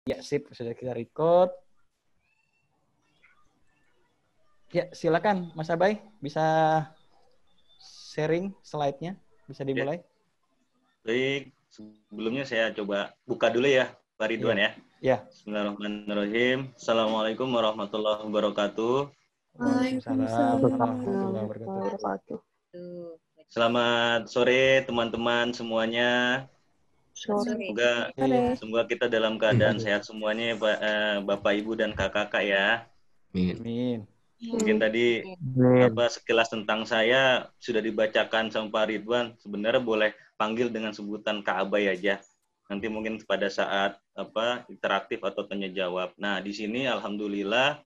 Ya, sip. Sudah kita record. Ya, silakan Mas Abai. Bisa sharing slide-nya. Bisa dimulai. Baik, sebelumnya saya coba buka dulu ya, Pak Ridwan ya. Ya. Bismillahirrahmanirrahim. Assalamualaikum warahmatullahi wabarakatuh. Waalaikumsalam warahmatullahi wabarakatuh. Selamat sore teman-teman semuanya. Semoga kita dalam keadaan sehat semuanya, Bapak, Ibu, dan kakak-kakak ya. Amin. Mungkin tadi sekilas tentang saya sudah dibacakan sama Pak Ridwan. Sebenarnya boleh panggil dengan sebutan Kak Abai aja. Nanti mungkin pada saat interaktif atau tanya jawab. Nah, di sini alhamdulillah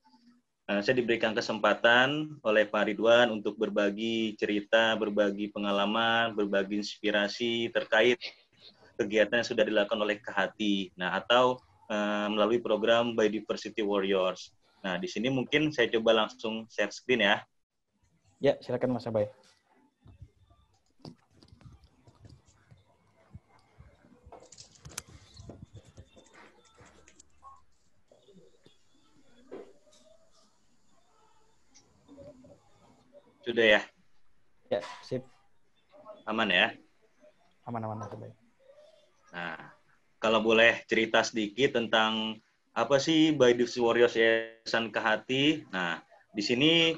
saya diberikan kesempatan oleh Pak Ridwan untuk berbagi cerita, berbagi pengalaman, berbagi inspirasi terkait kegiatan yang sudah dilakukan oleh Kehati. Nah, atau melalui program Biodiversity Warriors. Nah, di sini mungkin saya coba langsung share screen ya. Ya, silakan Mas Abai. Sudah ya? Ya, sip. Aman ya? Aman-aman Mas Abai. Nah, kalau boleh cerita sedikit tentang apa sih Biodiversity Warriors Yayasan Kehati. Nah, di sini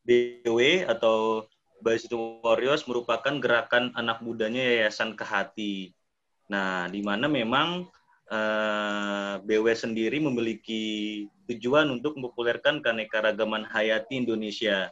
BW atau Biodiversity Warriors merupakan gerakan anak mudanya Yayasan Kehati. Nah, di mana memang BW sendiri memiliki tujuan untuk mempopulerkan keanekaragaman hayati Indonesia,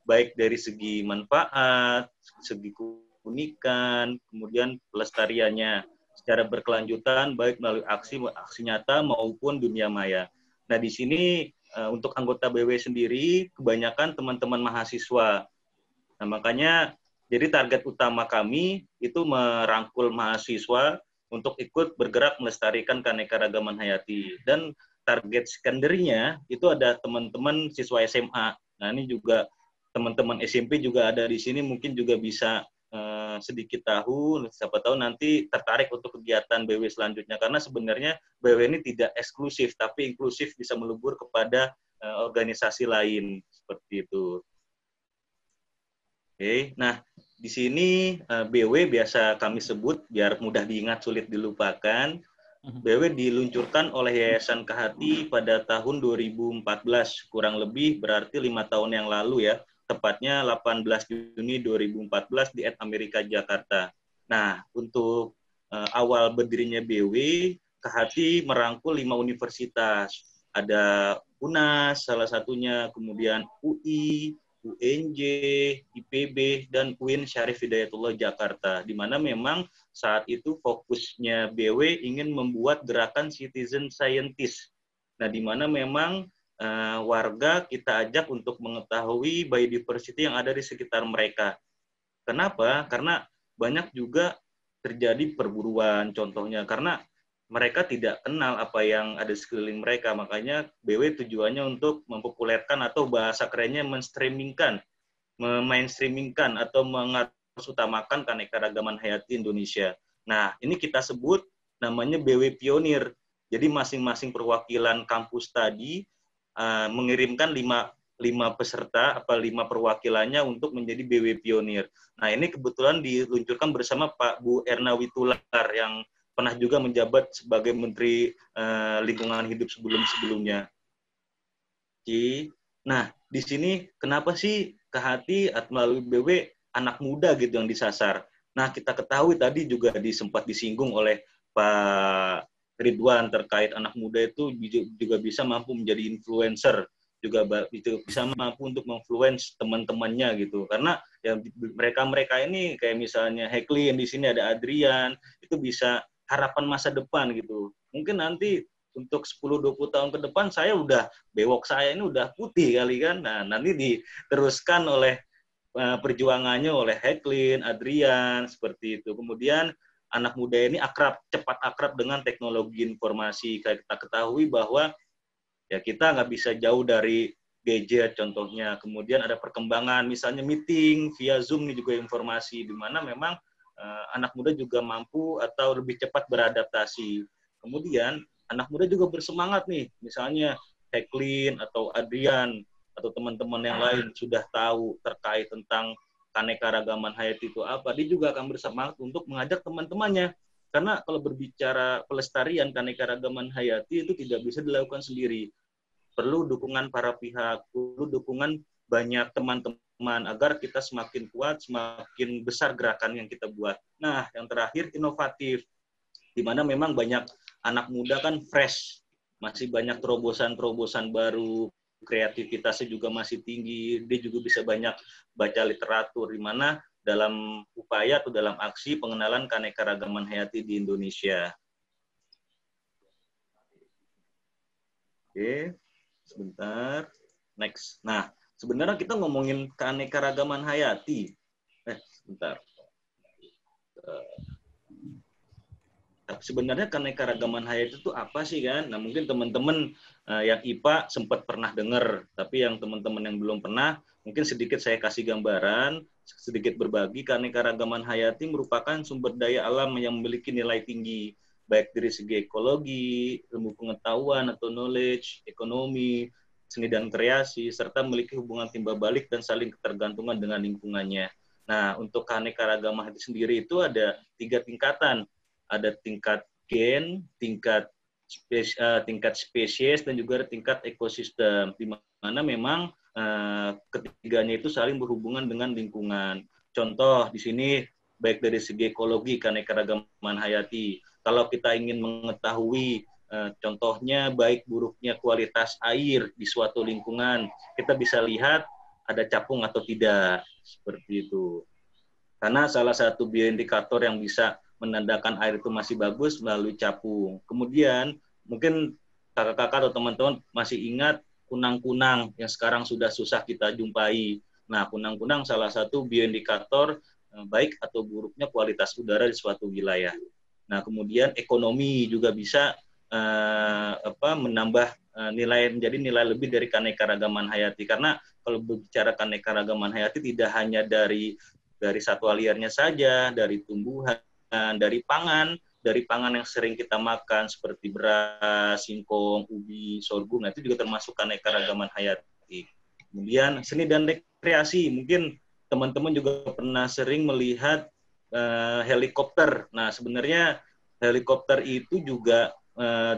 baik dari segi manfaat, segi keunikan, kemudian pelestariannya secara berkelanjutan, baik melalui aksi nyata maupun dunia maya. Nah, di sini untuk anggota BW sendiri, kebanyakan teman-teman mahasiswa. Nah, makanya jadi target utama kami itu merangkul mahasiswa untuk ikut bergerak melestarikan keanekaragaman hayati. Dan target secondernya itu ada teman-teman siswa SMA. Nah, ini juga teman-teman SMP juga ada di sini, mungkin juga bisa sedikit tahu, siapa tahu nanti tertarik untuk kegiatan BW selanjutnya. Karena sebenarnya BW ini tidak eksklusif, tapi inklusif, bisa melebur kepada organisasi lain, seperti itu. Oke, nah di sini BW biasa kami sebut biar mudah diingat, sulit dilupakan. BW diluncurkan oleh Yayasan Kehati pada tahun 2014, kurang lebih berarti 5 tahun yang lalu ya, tepatnya 18 Juni 2014 di Amerika Jakarta. Nah, untuk awal berdirinya BW, Kehati merangkul 5 universitas. Ada UNAS salah satunya, kemudian UI, UNJ, IPB, dan UIN Syarif Hidayatullah Jakarta, di mana memang saat itu fokusnya BW ingin membuat gerakan citizen scientist. Nah, di mana memang warga kita ajak untuk mengetahui biodiversity yang ada di sekitar mereka. Kenapa? Karena banyak juga terjadi perburuan, contohnya. Karena mereka tidak kenal apa yang ada di sekeliling mereka. Makanya BW tujuannya untuk mempopulerkan atau bahasa kerennya menstreamingkan, memainstreamingkan atau mengarusutamakan keanekaragaman hayati Indonesia. Nah, ini kita sebut namanya BW Pionir. Jadi masing-masing perwakilan kampus tadi mengirimkan lima peserta, 5 perwakilannya untuk menjadi BW Pionir. Nah, ini kebetulan diluncurkan bersama Pak Bu Erna Witular yang pernah juga menjabat sebagai Menteri Lingkungan Hidup sebelum-sebelumnya. Nah, di sini kenapa sih Kehati melalui BW anak muda gitu yang disasar? Nah, kita ketahui tadi juga sempat disinggung oleh Pak Ridwan terkait anak muda itu juga bisa mampu menjadi influencer, juga itu bisa mampu untuk menginfluence teman-temannya gitu. Karena ya mereka ini kayak misalnya Hekli yang di sini ada Adrian, itu bisa harapan masa depan gitu. Mungkin nanti untuk 10-20 tahun ke depan saya udah bewok, saya ini udah putih kali kan. Nah, nanti diteruskan oleh perjuangannya oleh Heklin, Adrian, seperti itu. Kemudian anak muda ini cepat akrab dengan teknologi informasi. Kayak kita ketahui bahwa ya kita nggak bisa jauh dari gadget contohnya. Kemudian ada perkembangan misalnya meeting via Zoom, ini juga informasi di mana memang anak muda juga mampu atau lebih cepat beradaptasi. Kemudian anak muda juga bersemangat nih, misalnya Heklin atau Adrian atau teman-teman yang lain sudah tahu terkait tentang keanekaragaman hayati itu apa, dia juga akan bersemangat untuk mengajak teman-temannya. Karena kalau berbicara pelestarian keanekaragaman hayati itu tidak bisa dilakukan sendiri. Perlu dukungan para pihak, perlu dukungan banyak teman-teman agar kita semakin kuat, semakin besar gerakan yang kita buat. Nah, yang terakhir inovatif, di mana memang banyak anak muda kan fresh, masih banyak terobosan-terobosan baru, kreativitasnya juga masih tinggi, dia juga bisa banyak baca literatur, di mana dalam upaya atau dalam aksi pengenalan keanekaragaman hayati di Indonesia. Oke, sebentar. Next. Nah, sebenarnya kita ngomongin keanekaragaman hayati. Sebentar. Sebenarnya keanekaragaman hayati itu apa sih kan? Nah, mungkin teman-teman yang IPA sempat pernah dengar, tapi yang teman-teman yang belum pernah, mungkin sedikit saya kasih gambaran, sedikit berbagi. Keanekaragaman hayati merupakan sumber daya alam yang memiliki nilai tinggi, baik dari segi ekologi, ilmu pengetahuan atau knowledge, ekonomi, seni dan kreasi, serta memiliki hubungan timbal balik dan saling ketergantungan dengan lingkungannya. Nah, untuk keanekaragaman hayati sendiri itu ada 3 tingkatan. Ada tingkat gen, tingkat spesies, dan juga ada tingkat ekosistem, di mana memang ketiganya itu saling berhubungan dengan lingkungan. Contoh di sini baik dari segi ekologi, keanekaragaman hayati. Kalau kita ingin mengetahui contohnya baik buruknya kualitas air di suatu lingkungan, kita bisa lihat ada capung atau tidak, seperti itu. Karena salah satu bioindikator yang bisa menandakan air itu masih bagus melalui capung. Kemudian mungkin kakak-kakak atau teman-teman masih ingat kunang-kunang yang sekarang sudah susah kita jumpai. Nah, kunang-kunang salah satu bioindikator baik atau buruknya kualitas udara di suatu wilayah. Nah, kemudian ekonomi juga bisa menambah nilai, menjadi nilai lebih dari keanekaragaman hayati. Karena kalau berbicara keanekaragaman hayati tidak hanya dari satwa liarnya saja, dari tumbuhan, dari pangan yang sering kita makan seperti beras, singkong, ubi, sorghum, nah itu juga termasuk keanekaragaman hayati. Kemudian seni dan rekreasi, mungkin teman-teman juga pernah sering melihat helikopter. Nah, sebenarnya helikopter itu juga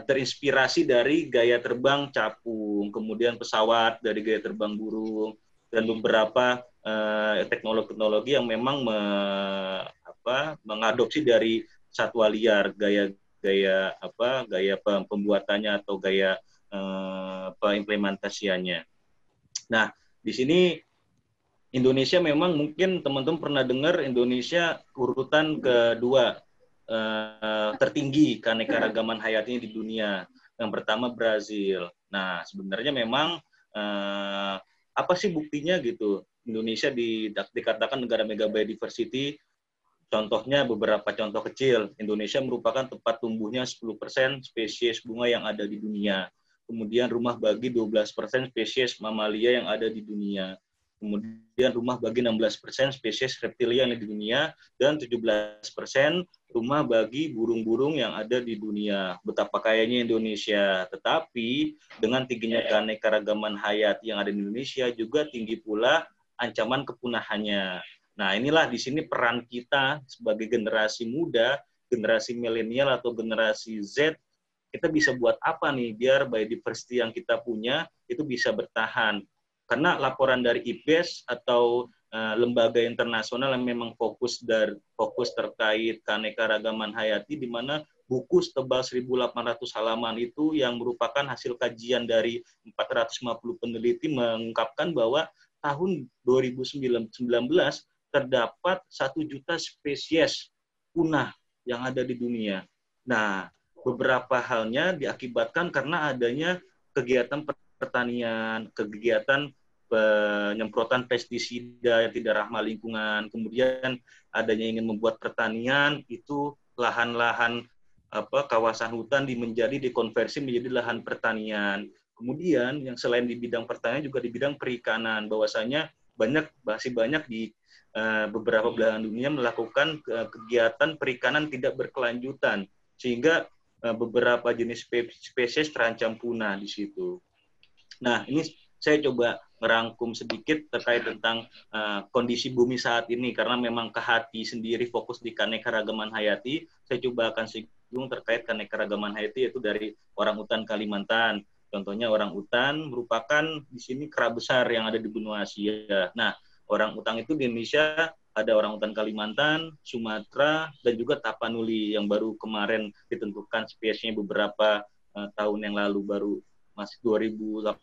terinspirasi dari gaya terbang capung, kemudian pesawat dari gaya terbang burung, dan beberapa teknologi-teknologi yang memang mengadopsi dari satwa liar, gaya pembuatannya atau gaya implementasiannya. Nah, di sini Indonesia memang mungkin teman-teman pernah dengar Indonesia urutan kedua tertinggi keanekaragaman hayatinya di dunia. Yang pertama Brazil. Nah, sebenarnya memang apa sih buktinya gitu? Indonesia dikatakan negara mega biodiversity. Contohnya beberapa contoh kecil. Indonesia merupakan tempat tumbuhnya 10% spesies bunga yang ada di dunia. Kemudian rumah bagi 12% spesies mamalia yang ada di dunia. Kemudian rumah bagi 16% spesies reptilia yang ada di dunia, dan 17% rumah bagi burung-burung yang ada di dunia. Betapa kayanya Indonesia. Tetapi dengan tingginya keanekaragaman hayati yang ada di Indonesia, juga tinggi pula ancaman kepunahannya. Nah, inilah di sini peran kita sebagai generasi muda, generasi milenial atau generasi Z, kita bisa buat apa nih biar biodiversity yang kita punya itu bisa bertahan. Karena laporan dari IPBES atau lembaga internasional yang memang fokus terkait keanekaragaman hayati, di mana buku setebal 1.800 halaman itu yang merupakan hasil kajian dari 450 peneliti mengungkapkan bahwa tahun 2019 terdapat 1 juta spesies punah yang ada di dunia. Nah, beberapa halnya diakibatkan karena adanya kegiatan pertanian, kegiatan penyemprotan pestisida yang tidak ramah lingkungan, kemudian adanya ingin membuat pertanian itu lahan-lahan kawasan hutan dikonversi menjadi lahan pertanian. Kemudian yang selain di bidang pertanian juga di bidang perikanan, bahwasanya masih banyak di beberapa belahan dunia melakukan kegiatan perikanan tidak berkelanjutan, sehingga beberapa jenis spesies terancam punah di situ. Nah, ini saya coba merangkum sedikit terkait tentang kondisi bumi saat ini, karena memang KHATI sendiri fokus di keanekaragaman hayati. Saya coba akan singgung terkait keanekaragaman hayati, yaitu dari orangutan Kalimantan. Contohnya orangutan merupakan di sini kera besar yang ada di benua Asia. Nah, orangutan itu di Indonesia ada orangutan Kalimantan, Sumatera, dan juga Tapanuli yang baru kemarin ditentukan spesiesnya beberapa tahun yang lalu, baru masih 2018,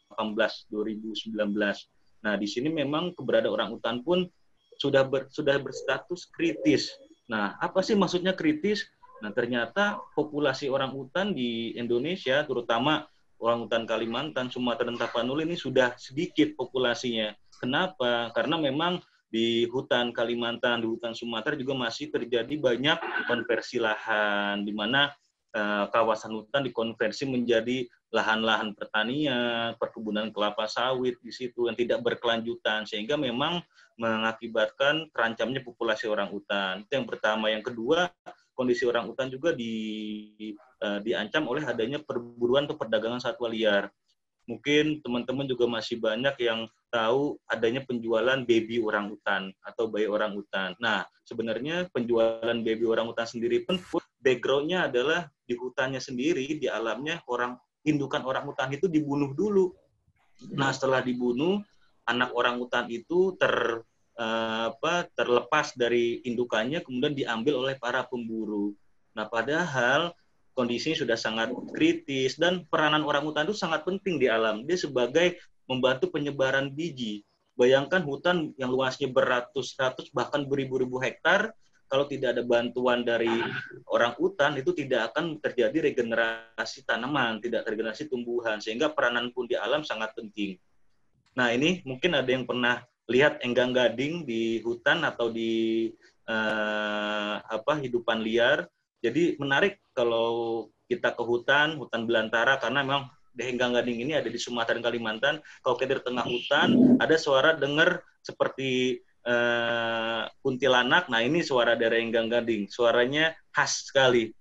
2019. Nah, di sini memang keberadaan orangutan pun sudah berstatus kritis. Nah, apa sih maksudnya kritis? Nah, ternyata populasi orangutan di Indonesia, terutama orangutan Kalimantan, Sumatera, dan Tapanuli ini sudah sedikit populasinya. Kenapa? Karena memang di hutan Kalimantan, di hutan Sumatera juga masih terjadi banyak konversi lahan, di mana kawasan hutan dikonversi menjadi lahan-lahan pertanian, perkebunan kelapa sawit di situ yang tidak berkelanjutan, sehingga memang mengakibatkan terancamnya populasi orangutan. Itu yang pertama. Yang kedua, kondisi orangutan juga diancam oleh adanya perburuan atau perdagangan satwa liar. Mungkin teman-teman juga masih banyak yang tahu adanya penjualan baby orangutan atau bayi orangutan. Nah, sebenarnya penjualan baby orangutan sendiri pun background-nya adalah di hutannya sendiri, di alamnya indukan orangutan itu dibunuh dulu. Nah, setelah dibunuh, anak orangutan itu terlepas dari indukannya, kemudian diambil oleh para pemburu. Nah, padahal kondisinya sudah sangat kritis, dan peranan orangutan itu sangat penting di alam. Dia sebagai membantu penyebaran biji. Bayangkan hutan yang luasnya beratus-ratus bahkan beribu-ribu hektar, kalau tidak ada bantuan dari orangutan itu tidak akan terjadi regenerasi tanaman, tidak regenerasi tumbuhan, sehingga peranan pun di alam sangat penting. Nah, ini mungkin ada yang pernah lihat enggang gading di hutan atau di hidupan liar. Jadi menarik kalau kita ke hutan belantara, karena memang enggang gading ini ada di Sumatera dan Kalimantan. Kalau kita di tengah hutan, ada suara dengar seperti kuntilanak. Nah, ini suara dari enggang gading. Suaranya khas sekali.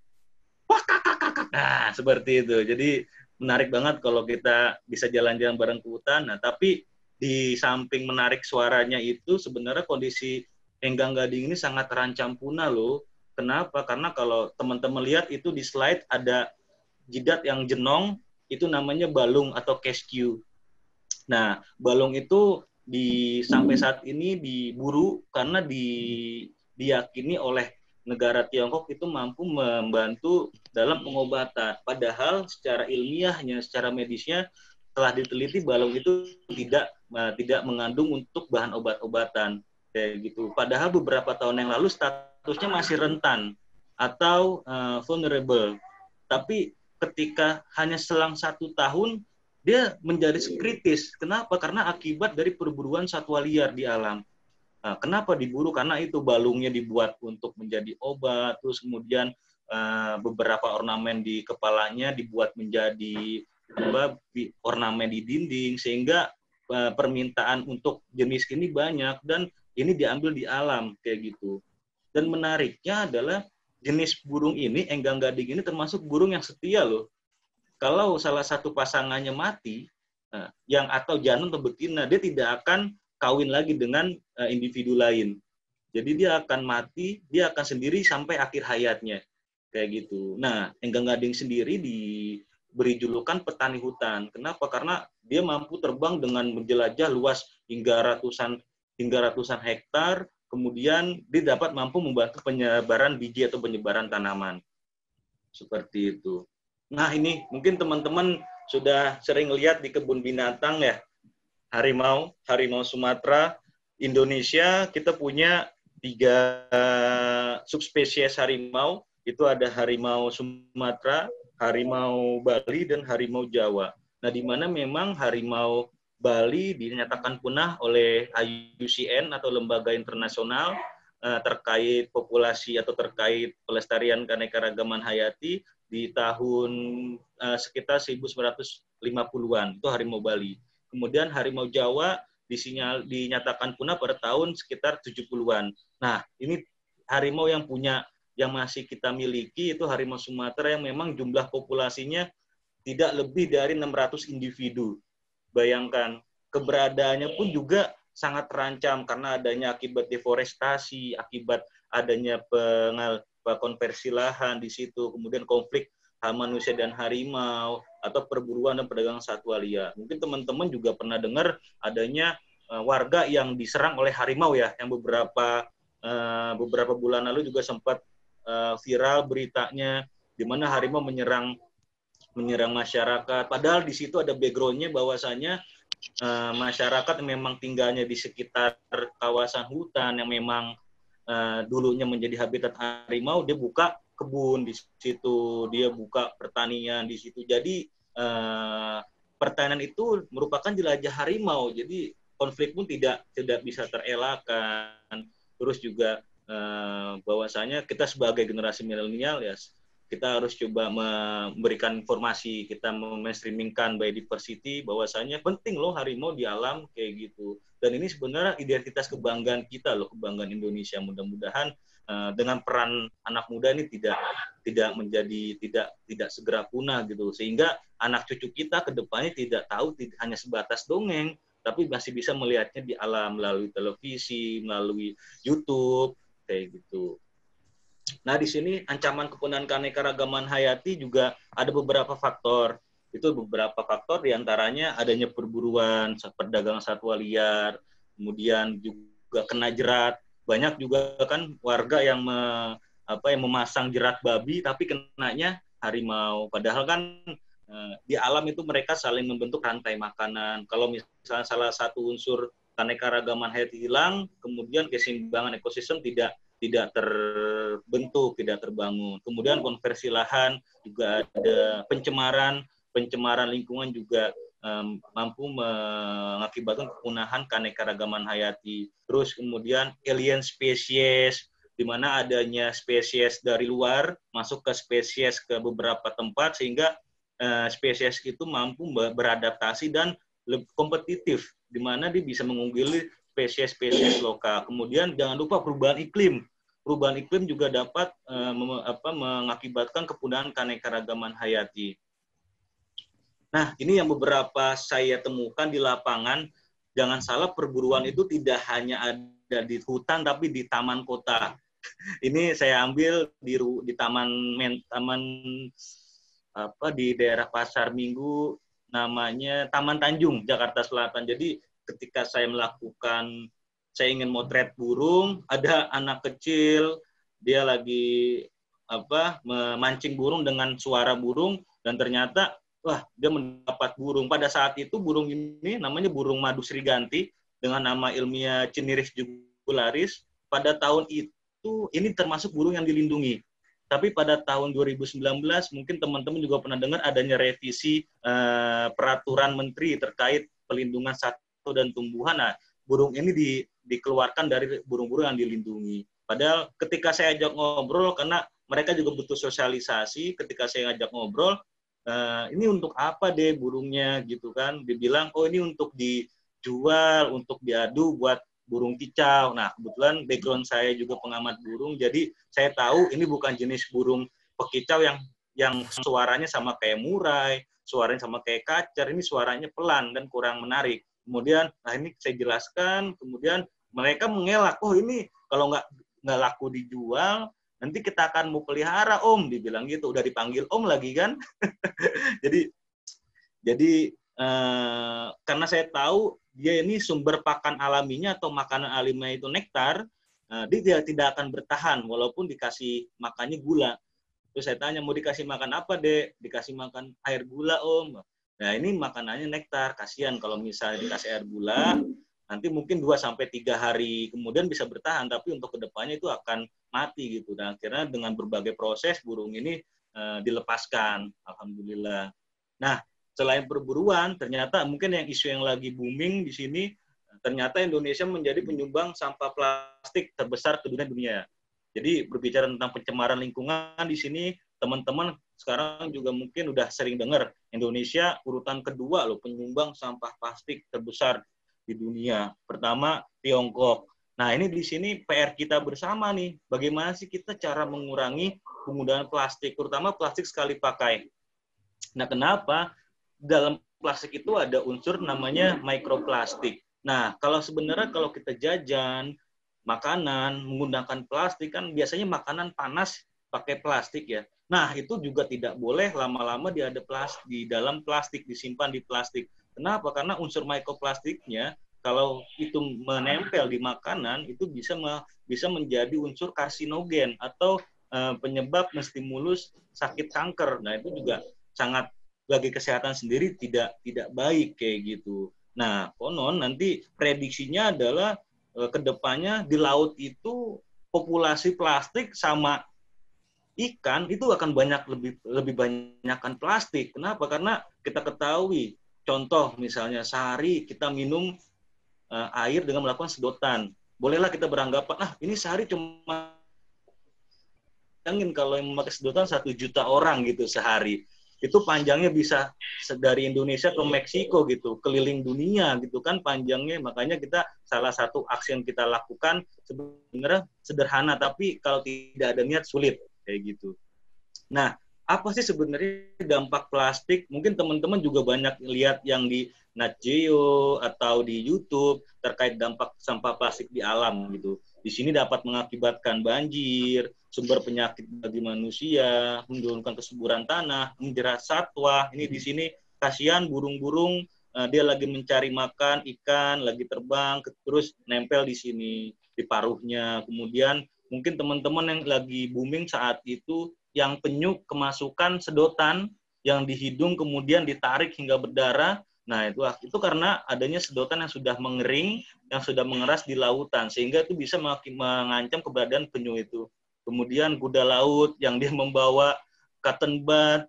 Wah, kakak. Nah, seperti itu. Jadi menarik banget kalau kita bisa jalan-jalan bareng ke hutan. Nah, tapi di samping menarik suaranya itu, sebenarnya kondisi enggang gading ini sangat terancam punah loh. Kenapa? Karena kalau teman-teman lihat itu di slide ada jidat yang jenong, itu namanya balung atau keskew. Nah, balung itu sampai saat ini diburu karena diyakini oleh negara Tiongkok itu mampu membantu dalam pengobatan. Padahal secara ilmiahnya, secara medisnya, telah diteliti balung itu tidak mengandung untuk bahan obat-obatan. Kayak gitu. Padahal beberapa tahun yang lalu statusnya masih rentan atau vulnerable. Tapi ketika hanya selang 1 tahun, dia menjadi kritis. Kenapa? Karena akibat dari perburuan satwa liar di alam. Nah, kenapa diburu? Karena itu balungnya dibuat untuk menjadi obat, terus kemudian beberapa ornamen di kepalanya dibuat menjadi ornamen di dinding, sehingga permintaan untuk jenis ini banyak, dan ini diambil di alam kayak gitu. Dan menariknya adalah jenis burung ini, enggang gading ini termasuk burung yang setia loh. Kalau salah satu pasangannya mati, yang atau jantan atau betina, dia tidak akan kawin lagi dengan individu lain. Jadi dia akan mati, dia akan sendiri sampai akhir hayatnya. Kayak gitu. Nah, enggang gading sendiri diberi julukan petani hutan. Kenapa? Karena dia mampu terbang dengan menjelajah luas hingga ratusan hektar, kemudian dia dapat mampu membantu penyebaran biji atau penyebaran tanaman. Seperti itu. Nah, ini mungkin teman-teman sudah sering lihat di kebun binatang ya, harimau Sumatera. Indonesia kita punya 3 subspesies harimau, itu ada harimau Sumatera, harimau Bali, dan harimau Jawa. Nah, di mana memang harimau Bali dinyatakan punah oleh IUCN atau lembaga internasional terkait populasi atau terkait pelestarian keanekaragaman hayati di tahun sekitar 1950-an, itu harimau Bali. Kemudian harimau Jawa dinyatakan punah pada tahun sekitar 70-an. Nah, ini harimau yang punya yang masih kita miliki itu harimau Sumatera yang memang jumlah populasinya tidak lebih dari 600 individu. Bayangkan, keberadaannya pun juga sangat terancam karena adanya akibat deforestasi, akibat adanya konversi lahan di situ, kemudian konflik manusia dan harimau, atau perburuan dan perdagangan satwa liar. Mungkin teman-teman juga pernah dengar adanya warga yang diserang oleh harimau ya, yang beberapa bulan lalu juga sempat viral beritanya di mana harimau menyerang masyarakat. Padahal di situ ada background-nya bahwasanya masyarakat yang memang tinggalnya di sekitar kawasan hutan yang memang dulunya menjadi habitat harimau, dia buka kebun di situ, dia buka pertanian di situ. Jadi pertanian itu merupakan jelajah harimau. Jadi konflik pun tidak bisa terelakkan. Terus juga bahwasanya kita sebagai generasi milenial ya, kita harus coba memberikan informasi, kita mainstreamingkan biodiversity, bahwasanya penting loh harimau di alam kayak gitu. Dan ini sebenarnya identitas kebanggaan kita loh, kebanggaan Indonesia. Mudah-mudahan dengan peran anak muda ini tidak segera punah gitu, sehingga anak cucu kita ke depannya tidak tahu hanya sebatas dongeng, tapi masih bisa melihatnya di alam melalui televisi, melalui YouTube kayak gitu. Nah, di sini ancaman kepunahan keanekaragaman hayati juga ada beberapa faktor. Itu beberapa faktor diantaranya adanya perburuan, perdagangan satwa liar, kemudian juga kena jerat. Banyak juga kan warga yang memasang jerat babi tapi kenanya harimau. Padahal kan di alam itu mereka saling membentuk rantai makanan. Kalau misalnya salah satu unsur keanekaragaman hayati hilang, kemudian keseimbangan ekosistem tidak terbentuk, tidak terbangun. Kemudian konversi lahan, juga ada pencemaran lingkungan juga mampu mengakibatkan kepunahan keanekaragaman hayati. Terus kemudian alien spesies, di mana adanya spesies dari luar masuk ke spesies ke beberapa tempat, sehingga spesies itu mampu beradaptasi dan lebih kompetitif, di mana dia bisa mengungguli spesies lokal. Kemudian jangan lupa perubahan iklim. Perubahan iklim juga dapat mengakibatkan kepunahan keanekaragaman hayati. Nah, ini yang beberapa saya temukan di lapangan. Jangan salah, perburuan itu tidak hanya ada di hutan, tapi di taman kota. Ini saya ambil di taman di daerah Pasar Minggu, namanya Taman Tanjung, Jakarta Selatan. Jadi ketika saya ingin motret burung, ada anak kecil, dia lagi memancing burung dengan suara burung, dan ternyata wah, dia mendapat burung. Pada saat itu burung ini namanya burung madu sriganti dengan nama ilmiah Cniris jugularis. Pada tahun itu ini termasuk burung yang dilindungi. Tapi pada tahun 2019 mungkin teman-teman juga pernah dengar adanya revisi peraturan menteri terkait pelindungan satwa dan tumbuhan. Nah, burung ini dikeluarkan dari burung-burung yang dilindungi. Padahal ketika saya ajak ngobrol, karena mereka juga butuh sosialisasi, ketika saya ajak ngobrol, ini untuk apa deh burungnya gitu kan? Dibilang, oh ini untuk dijual, untuk diadu buat burung kicau. Nah, kebetulan background saya juga pengamat burung, jadi saya tahu ini bukan jenis burung pekicau yang suaranya sama kayak murai, suaranya sama kayak kacer, ini suaranya pelan dan kurang menarik. Kemudian, nah ini saya jelaskan, kemudian mereka mengelak, oh ini kalau nggak laku dijual, nanti kita akan mau pelihara om, dibilang gitu, udah dipanggil om lagi kan. jadi karena saya tahu dia ini sumber pakan alaminya atau makanan alaminya itu nektar, dia tidak akan bertahan walaupun dikasih makannya gula. Terus saya tanya, mau dikasih makan apa dek? Dikasih makan air gula om. Nah ini makanannya nektar, kasihan kalau misalnya dikasih air gula, nanti mungkin 2-3 hari kemudian bisa bertahan, tapi untuk kedepannya itu akan mati gitu. Dan akhirnya dengan berbagai proses burung ini dilepaskan, alhamdulillah. Nah, selain perburuan, ternyata mungkin isu yang lagi booming di sini, ternyata Indonesia menjadi penyumbang sampah plastik terbesar ke dunia. Jadi berbicara tentang pencemaran lingkungan di sini, teman-teman sekarang juga mungkin udah sering dengar, Indonesia urutan kedua loh penyumbang sampah plastik terbesar di dunia. Pertama Tiongkok. Nah, ini di sini PR kita bersama nih. Bagaimana sih kita cara mengurangi penggunaan plastik, terutama plastik sekali pakai. Nah, kenapa? Dalam plastik itu ada unsur namanya mikroplastik. Nah, sebenarnya kalau kita jajan makanan menggunakan plastik, kan biasanya makanan panas pakai plastik ya. Nah, itu juga tidak boleh lama-lama di dalam plastik, disimpan di plastik. Kenapa? Karena unsur mikroplastiknya kalau itu menempel di makanan itu bisa menjadi unsur karsinogen atau penyebab menstimulus sakit kanker. Nah, itu juga sangat bagi kesehatan sendiri tidak baik kayak gitu. Nah, konon nanti prediksinya adalah kedepannya di laut itu populasi plastik sama ikan itu akan lebih banyakkan plastik. Kenapa? Karena kita ketahui, contoh misalnya sehari kita minum air dengan melakukan sedotan. Bolehlah kita beranggapan, ini sehari cuma kalau yang memakai sedotan 1 juta orang gitu sehari. Itu panjangnya bisa dari Indonesia ke Meksiko gitu, keliling dunia gitu kan panjangnya. Makanya kita salah satu aksi yang kita lakukan sebenarnya sederhana, tapi kalau tidak ada niat sulit kayak gitu. Nah, apa sih sebenarnya dampak plastik? Mungkin teman-teman juga banyak lihat yang di Nat Geo atau di YouTube terkait dampak sampah plastik di alam gitu. Di sini dapat mengakibatkan banjir, sumber penyakit bagi manusia, menurunkan kesuburan tanah, menjerat satwa. Ini di sini kasihan burung-burung, dia lagi mencari makan ikan, lagi terbang, terus nempel di sini di paruhnya. Kemudian mungkin teman-teman yang lagi booming saat itu yang penyu kemasukan sedotan yang di hidung kemudian ditarik hingga berdarah. Nah, itu karena adanya sedotan yang sudah mengering, yang sudah mengeras di lautan, sehingga itu bisa mengancam keberadaan penyu itu. Kemudian kuda laut yang dia membawa cotton bud,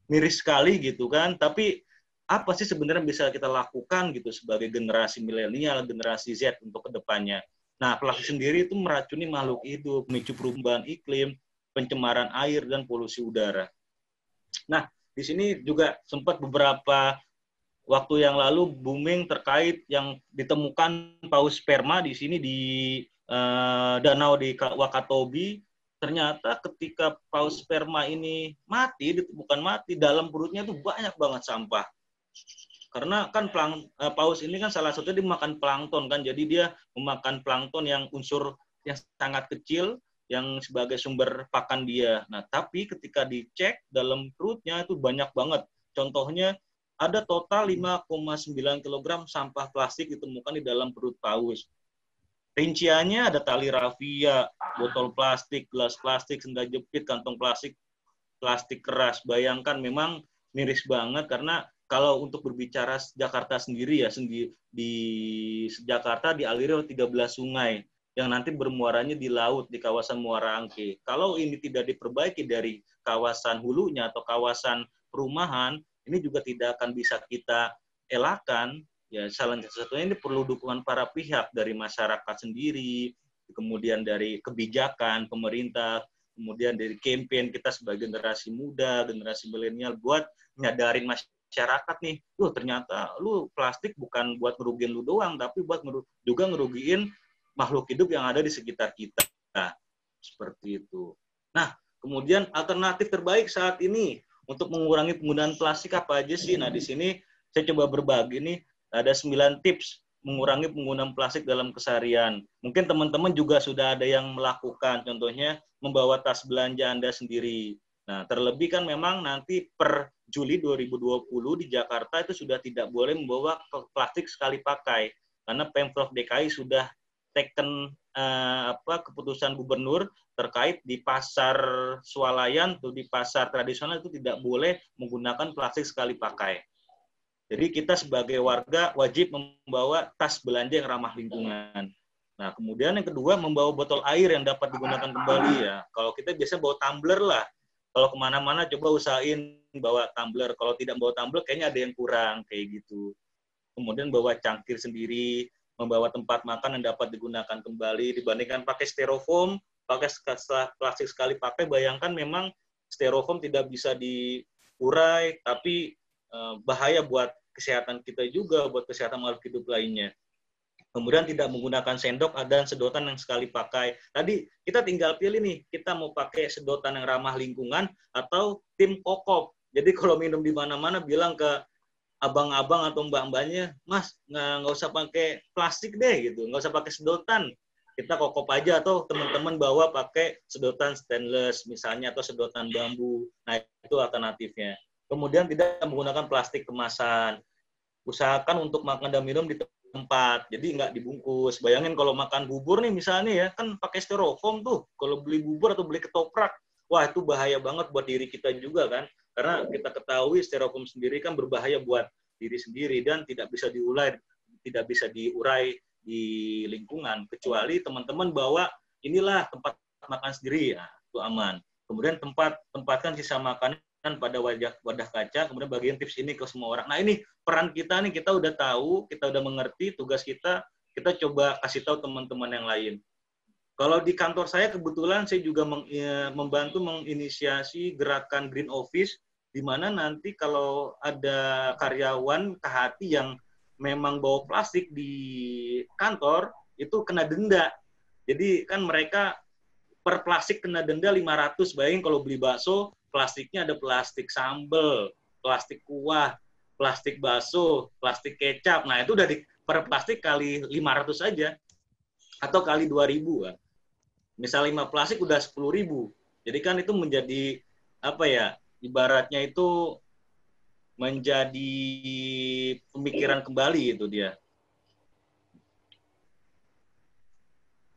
miris sekali gitu kan. Tapi apa sih sebenarnya bisa kita lakukan gitu sebagai generasi milenial, generasi Z untuk kedepannya? Nah, plastik sendiri itu meracuni makhluk hidup, memicu perubahan iklim, pencemaran air, dan polusi udara. Nah, di sini juga sempat beberapa waktu yang lalu booming terkait yang ditemukan paus sperma di sini di danau di Wakatobi. Ternyata ketika paus sperma ini ditemukan mati, dalam perutnya itu banyak banget sampah. Karena kan paus ini kan salah satunya dimakan plankton kan, jadi dia memakan plankton yang unsur yang sangat kecil yang sebagai sumber pakan dia. Nah, tapi ketika dicek dalam perutnya itu banyak banget. Contohnya ada total 5,9 kg sampah plastik ditemukan di dalam perut paus. Rinciannya ada tali rafia, botol plastik, gelas plastik, sendal jepit, kantong plastik, plastik keras. Bayangkan memang miris banget karena kalau untuk berbicara Jakarta sendiri ya, di Jakarta dialiri oleh 13 sungai yang nanti bermuaranya di laut di kawasan Muara Angke. Kalau ini tidak diperbaiki dari kawasan hulunya atau kawasan perumahan, ini juga tidak akan bisa kita elakkan. Ya, salah satunya ini perlu dukungan para pihak dari masyarakat sendiri, kemudian dari kebijakan pemerintah, kemudian dari campaign kita sebagai generasi muda, generasi milenial buat nyadarin masyarakat nih, ternyata plastik bukan buat ngerugiin lu doang, tapi buat juga ngerugiin makhluk hidup yang ada di sekitar kita. Seperti itu. Nah, kemudian alternatif terbaik saat ini untuk mengurangi penggunaan plastik apa aja sih? Nah, di sini saya coba berbagi nih, ada 9 tips mengurangi penggunaan plastik dalam keseharian. Mungkin teman-teman juga sudah ada yang melakukan, contohnya membawa tas belanja Anda sendiri. Nah, terlebih kan memang nanti per Juli 2020 di Jakarta itu sudah tidak boleh membawa plastik sekali pakai, karena Pemprov DKI sudah taken keputusan gubernur terkait di pasar swalayan atau di pasar tradisional itu tidak boleh menggunakan plastik sekali pakai. Jadi kita sebagai warga wajib membawa tas belanja yang ramah lingkungan. Nah, kemudian yang kedua, membawa botol air yang dapat digunakan kembali ya. Kalau kita biasa bawa tumbler lah. Kalau kemana-mana coba usahain bawa tumbler. Kalau tidak bawa tumbler kayaknya ada yang kurang kayak gitu. Kemudian bawa cangkir sendiri, membawa tempat makan yang dapat digunakan kembali dibandingkan pakai styrofoam, pakai plastik sekali pakai. Bayangkan memang styrofoam tidak bisa diurai, tapi bahaya buat kesehatan kita juga, buat kesehatan makhluk hidup lainnya. Kemudian tidak menggunakan sendok dan sedotan yang sekali pakai. Tadi kita tinggal pilih nih, kita mau pakai sedotan yang ramah lingkungan atau tim kokop. Jadi kalau minum di mana-mana bilang ke abang-abang atau mbak-mbaknya, Mas, nggak usah pakai plastik deh gitu, nggak usah pakai sedotan. Kita kokop aja, atau teman-teman bawa pakai sedotan stainless misalnya atau sedotan bambu. Nah, itu alternatifnya. Kemudian tidak menggunakan plastik kemasan. Usahakan untuk makan dan minum di tempat, jadi nggak dibungkus. Bayangin kalau makan bubur nih misalnya ya, kan pakai styrofoam tuh. Kalau beli bubur atau beli ketoprak, wah itu bahaya banget buat diri kita juga kan. Karena kita ketahui styrofoam sendiri kan berbahaya buat diri sendiri dan tidak bisa diurai di lingkungan. Kecuali teman-teman bawa inilah tempat makan sendiri, ya itu aman. Kemudian tempatkan sisa makanan pada wadah kaca, kemudian bagian tips ini ke semua orang. Nah ini peran kita nih, kita udah tahu, kita udah mengerti tugas kita coba kasih tahu teman-teman yang lain. Kalau di kantor saya kebetulan saya juga membantu menginisiasi gerakan Green Office, di mana nanti kalau ada karyawan KHT yang memang bawa plastik di kantor, itu kena denda. Jadi kan mereka per plastik kena denda 500, bayangin kalau beli bakso, plastiknya ada plastik sambal, plastik kuah, plastik bakso, plastik kecap. Nah, itu udah per plastik kali 500 saja. Atau kali 2.000. Misal 5 plastik udah 10.000. Jadi kan itu menjadi apa ya? Ibaratnya itu menjadi pemikiran kembali itu dia.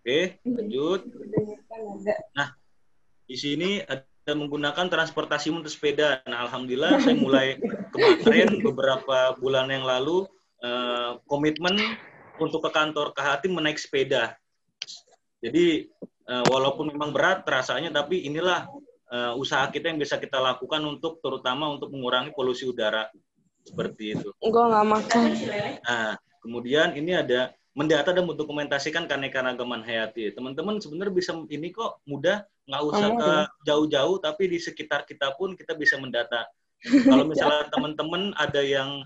Oke, lanjut. Nah, di sini ada menggunakan transportasi untuk sepeda. Nah, alhamdulillah saya mulai kemarin beberapa bulan yang lalu komitmen untuk ke kantor KHT menaik sepeda. Jadi walaupun memang berat rasanya, tapi inilah usaha kita yang bisa kita lakukan untuk terutama untuk mengurangi polusi udara seperti itu. Gue nggak makan. Nah, kemudian ini ada mendata dan mendokumentasikan keanekaragaman hayati. Teman-teman sebenarnya bisa ini kok mudah, nggak usah ke jauh-jauh, tapi di sekitar kita pun kita bisa mendata. Kalau misalnya teman-teman ada yang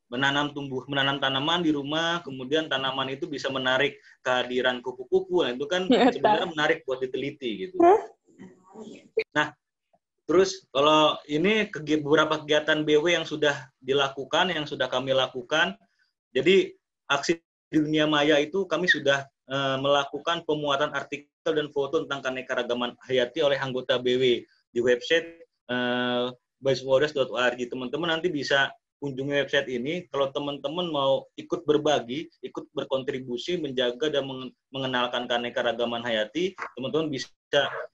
menanam tanaman di rumah, kemudian tanaman itu bisa menarik kehadiran kupu-kupu, nah itu kan sebenarnya menarik buat diteliti gitu. Nah, terus kalau ini beberapa kegiatan BW yang sudah dilakukan, yang sudah kami lakukan, jadi aksi di dunia maya itu kami sudah melakukan pemuatan artikel dan foto tentang keanekaragaman hayati oleh anggota BW di website bioswarriors.org. Teman-teman nanti bisa kunjungi website ini. Kalau teman-teman mau ikut berbagi, ikut berkontribusi, menjaga dan mengenalkan keanekaragaman hayati, teman-teman bisa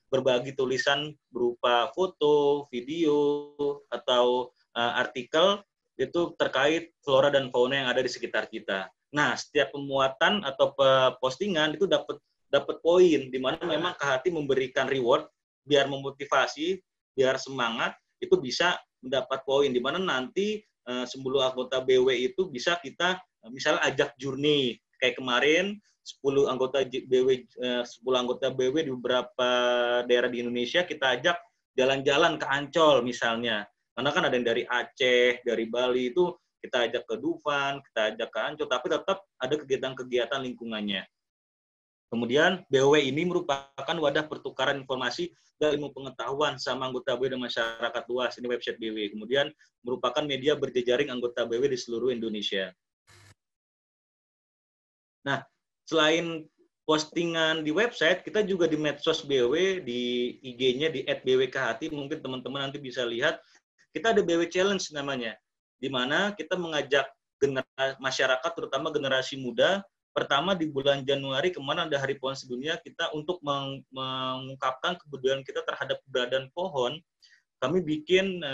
berbagi tulisan berupa foto, video, atau artikel itu terkait flora dan fauna yang ada di sekitar kita. Nah, setiap pemuatan atau postingan itu dapat poin, di mana memang KHT memberikan reward biar memotivasi, biar semangat, itu bisa mendapat poin, di mana nanti 10 anggota BW itu bisa kita misalnya ajak journey kayak kemarin 10 anggota BW di beberapa daerah di Indonesia kita ajak jalan-jalan ke Ancol misalnya. Karena kan ada yang dari Aceh, dari Bali itu kita ajak ke Dufan, kita ajak ke Ancol, tapi tetap ada kegiatan-kegiatan lingkungannya. Kemudian BW ini merupakan wadah pertukaran informasi dan ilmu pengetahuan sama anggota BW dan masyarakat luas. Ini website BW. Kemudian merupakan media berjejaring anggota BW di seluruh Indonesia. Nah, selain postingan di website, kita juga di medsos BW, di IG-nya di @bwkht, mungkin teman-teman nanti bisa lihat, kita ada BW Challenge namanya, di mana kita mengajak masyarakat, terutama generasi muda. Pertama di bulan Januari kemarin ada Hari Pohon Sedunia, kita untuk mengungkapkan kepedulian kita terhadap keberadaan pohon, kami bikin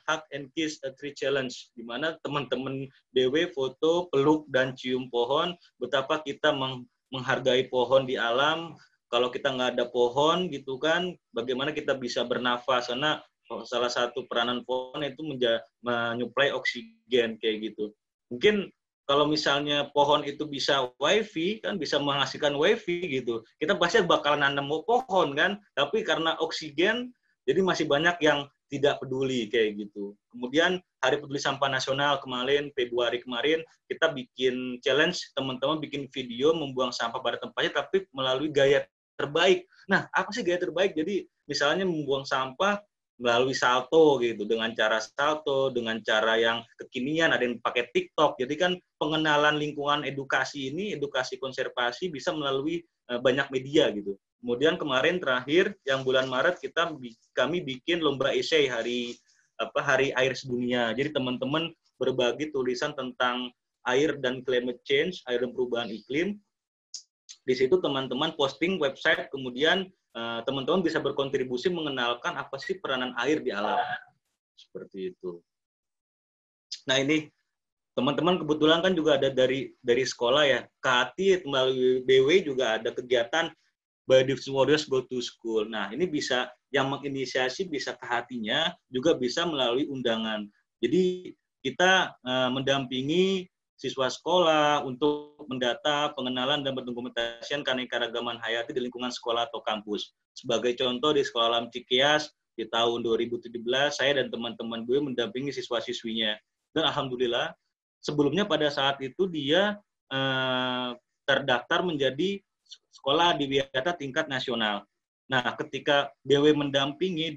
Hug and Kiss a Tree Challenge, di mana teman-teman BW foto, peluk, dan cium pohon, betapa kita menghargai pohon di alam. Kalau kita nggak ada pohon, gitu kan, bagaimana kita bisa bernafas, karena salah satu peranan pohon itu menyuplai oksigen, kayak gitu. Mungkin kalau misalnya pohon itu bisa wifi, kan bisa menghasilkan wifi gitu, kita pasti bakal nanam pohon kan, tapi karena oksigen, jadi masih banyak yang tidak peduli kayak gitu. Kemudian Hari Peduli Sampah Nasional kemarin, Februari kemarin, kita bikin challenge, teman-teman bikin video membuang sampah pada tempatnya, tapi melalui gaya terbaik. Nah, apa sih gaya terbaik? Jadi misalnya membuang sampah melalui salto gitu, dengan cara salto, dengan cara yang kekinian, ada yang pakai TikTok. Jadi kan pengenalan lingkungan edukasi ini, edukasi konservasi bisa melalui banyak media gitu. Kemudian kemarin terakhir yang bulan Maret kami bikin lomba esai hari Air Sedunia. Jadi teman-teman berbagi tulisan tentang air dan climate change, air dan perubahan iklim. Di situ teman-teman posting website, kemudian teman-teman bisa berkontribusi mengenalkan apa sih peranan air di alam. Seperti itu. Nah, ini teman-teman kebetulan kan juga ada dari sekolah ya. KATI melalui BW juga ada kegiatan Biodiversity Warriors Go to School. Nah, ini bisa yang menginisiasi bisa ke hatinya, juga bisa melalui undangan. Jadi kita mendampingi siswa sekolah untuk mendata, pengenalan, dan mendokumentasikan keanekaragaman hayati di lingkungan sekolah atau kampus. Sebagai contoh, di Sekolah Alam Cikias, di tahun 2017, saya dan teman-teman gue mendampingi siswa-siswinya. Dan alhamdulillah, sebelumnya pada saat itu dia terdaftar menjadi sekolah adiwiyata tingkat nasional. Nah, ketika BW mendampingi,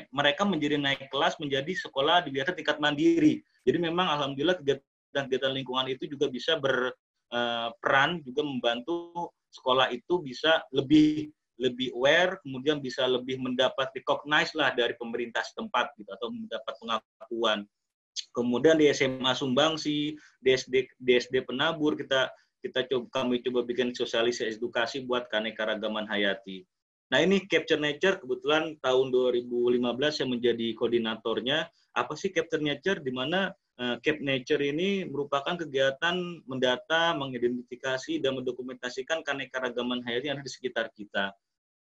mereka menjadi naik kelas menjadi sekolah adiwiyata tingkat mandiri. Jadi memang alhamdulillah kegiatan lingkungan itu juga bisa berperan juga membantu sekolah itu bisa lebih aware, kemudian bisa lebih mendapat recognize lah dari pemerintah setempat gitu, atau mendapat pengakuan. Kemudian di SMA Sumbangsi, di SD Penabur kami coba bikin sosialisasi edukasi buat keanekaragaman hayati. Nah, ini Capture Nature, kebetulan tahun 2015 saya menjadi koordinatornya. Apa sih Capture Nature? Di mana Cap Nature ini merupakan kegiatan mendata, mengidentifikasi, dan mendokumentasikan keanekaragaman hayati yang ada di sekitar kita.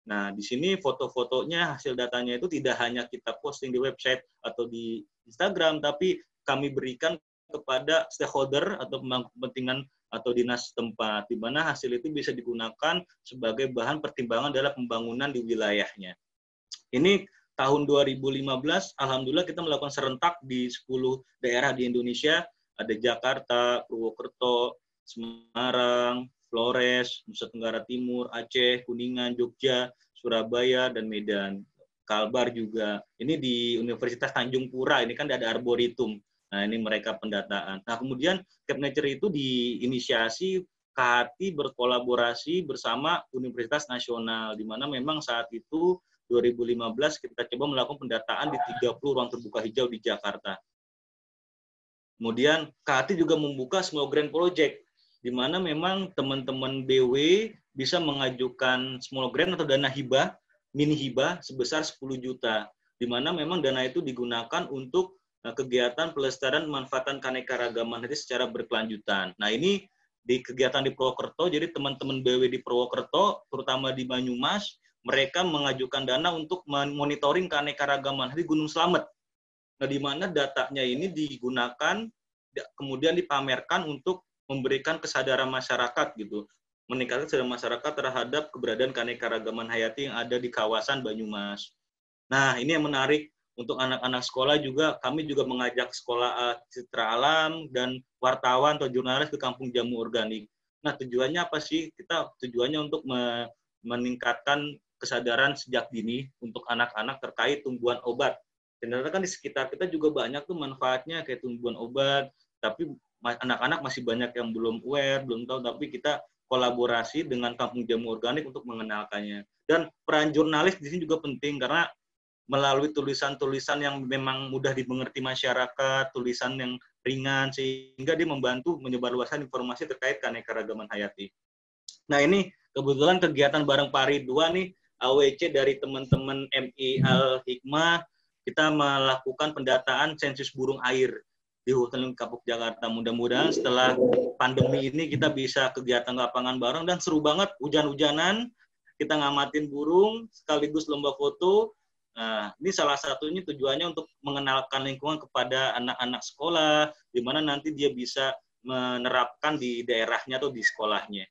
Nah, di sini foto-fotonya, hasil datanya itu tidak hanya kita posting di website atau di Instagram, tapi kami berikan kepada stakeholder atau pemangku kepentingan atau dinas setempat, di mana hasil itu bisa digunakan sebagai bahan pertimbangan dalam pembangunan di wilayahnya. Ini tahun 2015, alhamdulillah kita melakukan serentak di 10 daerah di Indonesia, ada Jakarta, Purwokerto, Semarang, Flores, Nusa Tenggara Timur, Aceh, Kuningan, Jogja, Surabaya, dan Medan. Kalbar juga. Ini di Universitas Tanjung Pura, ini kan ada Arboretum. Nah, ini mereka pendataan. Nah, kemudian Cap Nature itu diinisiasi KATI berkolaborasi bersama Universitas Nasional, di mana memang saat itu 2015 kita coba melakukan pendataan di 30 ruang terbuka hijau di Jakarta. Kemudian KATI juga membuka Small Grant Project, di mana memang teman-teman BW bisa mengajukan small grant atau dana hibah, mini hibah sebesar 10 juta, di mana memang dana itu digunakan untuk kegiatan pelestarian manfaatan keanekaragaman hayati secara berkelanjutan. Nah, ini di kegiatan di Purwokerto, jadi teman-teman BW di Purwokerto, terutama di Banyumas, mereka mengajukan dana untuk monitoring keanekaragaman hayati Gunung Slamet. Nah, di mana datanya ini digunakan, kemudian dipamerkan untuk memberikan kesadaran masyarakat gitu, meningkatkan kesadaran masyarakat terhadap keberadaan keanekaragaman hayati yang ada di kawasan Banyumas. Nah, ini yang menarik untuk anak-anak sekolah juga, kami juga mengajak sekolah citra alam dan wartawan atau jurnalis ke Kampung Jamu Organik. Nah, tujuannya apa sih? Tujuannya untuk meningkatkan kesadaran sejak dini untuk anak-anak terkait tumbuhan obat. Ternyata kan di sekitar kita juga banyak tuh manfaatnya kayak tumbuhan obat, tapi anak-anak masih banyak yang belum aware, belum tahu, tapi kita kolaborasi dengan Kampung Jamu Organik untuk mengenalkannya. Dan peran jurnalis di sini juga penting, karena melalui tulisan-tulisan yang memang mudah dimengerti masyarakat, tulisan yang ringan, sehingga dia membantu menyebarluaskan informasi terkait keanekaragaman hayati. Nah, ini kebetulan kegiatan bareng Pak Ridwan nih, AWC dari teman-teman MI Al-Hikmah, kita melakukan pendataan sensus burung air di Hutan Lindung Kapuk Jakarta. Mudah-mudahan setelah pandemi ini kita bisa kegiatan lapangan bareng, dan seru banget, hujan-hujanan, kita ngamatin burung, sekaligus lomba foto. Nah, ini salah satunya tujuannya untuk mengenalkan lingkungan kepada anak-anak sekolah, di mana nanti dia bisa menerapkan di daerahnya atau di sekolahnya.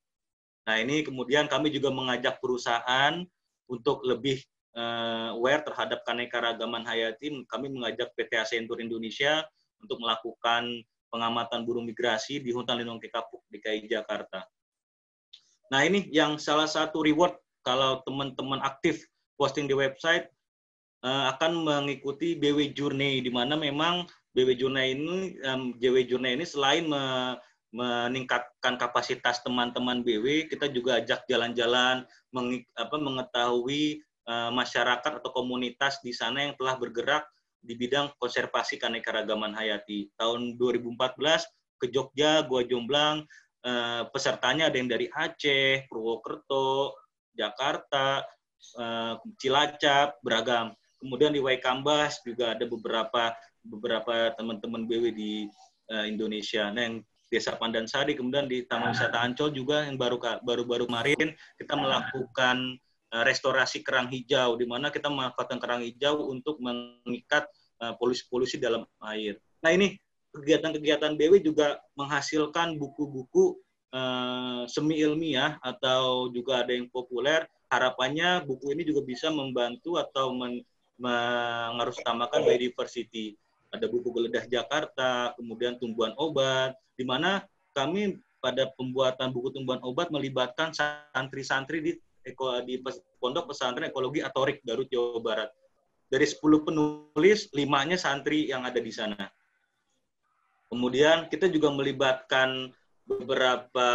Nah, ini kemudian kami juga mengajak perusahaan untuk lebih aware terhadap keanekaragaman hayati, kami mengajak PT Acentur Indonesia untuk melakukan pengamatan burung migrasi di Hutan Lindung Kekapuk DKI Jakarta. Nah, ini yang salah satu reward kalau teman-teman aktif posting di website akan mengikuti BW Journey, di mana memang BW Journey ini selain meningkatkan kapasitas teman-teman BW, kita juga ajak jalan-jalan mengetahui masyarakat atau komunitas di sana yang telah bergerak di bidang konservasi keanekaragaman hayati. Tahun 2014 ke Jogja, Gua Jomblang, pesertanya ada yang dari Aceh, Purwokerto, Jakarta, Cilacap, beragam. Kemudian di Waikambas juga ada beberapa teman-teman BW di Indonesia. Nah, yang Desa Pandansari, kemudian di Taman Wisata Ancol juga yang baru-baru kemarin kita melakukan restorasi kerang hijau, di mana kita memanfaatkan kerang hijau untuk mengikat polusi-polusi dalam air. Nah, ini kegiatan-kegiatan BW juga menghasilkan buku-buku semi ilmiah atau juga ada yang populer. Harapannya buku ini juga bisa membantu atau mengarusutamakan biodiversity. Ada buku Geledah Jakarta, kemudian tumbuhan obat, di mana kami pada pembuatan buku tumbuhan obat melibatkan santri-santri di Pondok Pesantren Ekologi Atorik Garut, Jawa Barat. Dari 10 penulis, 5-nya santri yang ada di sana. Kemudian kita juga melibatkan beberapa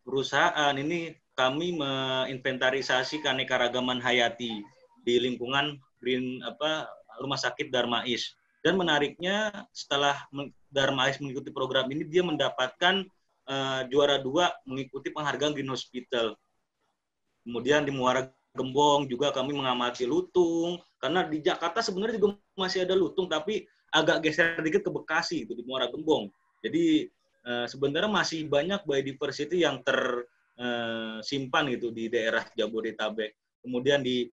perusahaan. Ini kami menginventarisasi keanekaragaman hayati di lingkungan Rumah Sakit Darmais. Dan menariknya setelah Darmais mengikuti program ini, dia mendapatkan juara 2 mengikuti penghargaan Green Hospital. Kemudian di Muara Gembong juga kami mengamati lutung, karena di Jakarta sebenarnya juga masih ada lutung, tapi agak geser dikit ke Bekasi itu di Muara Gembong. Jadi sebenarnya masih banyak biodiversity yang tersimpan gitu di daerah Jabodetabek. Kemudian di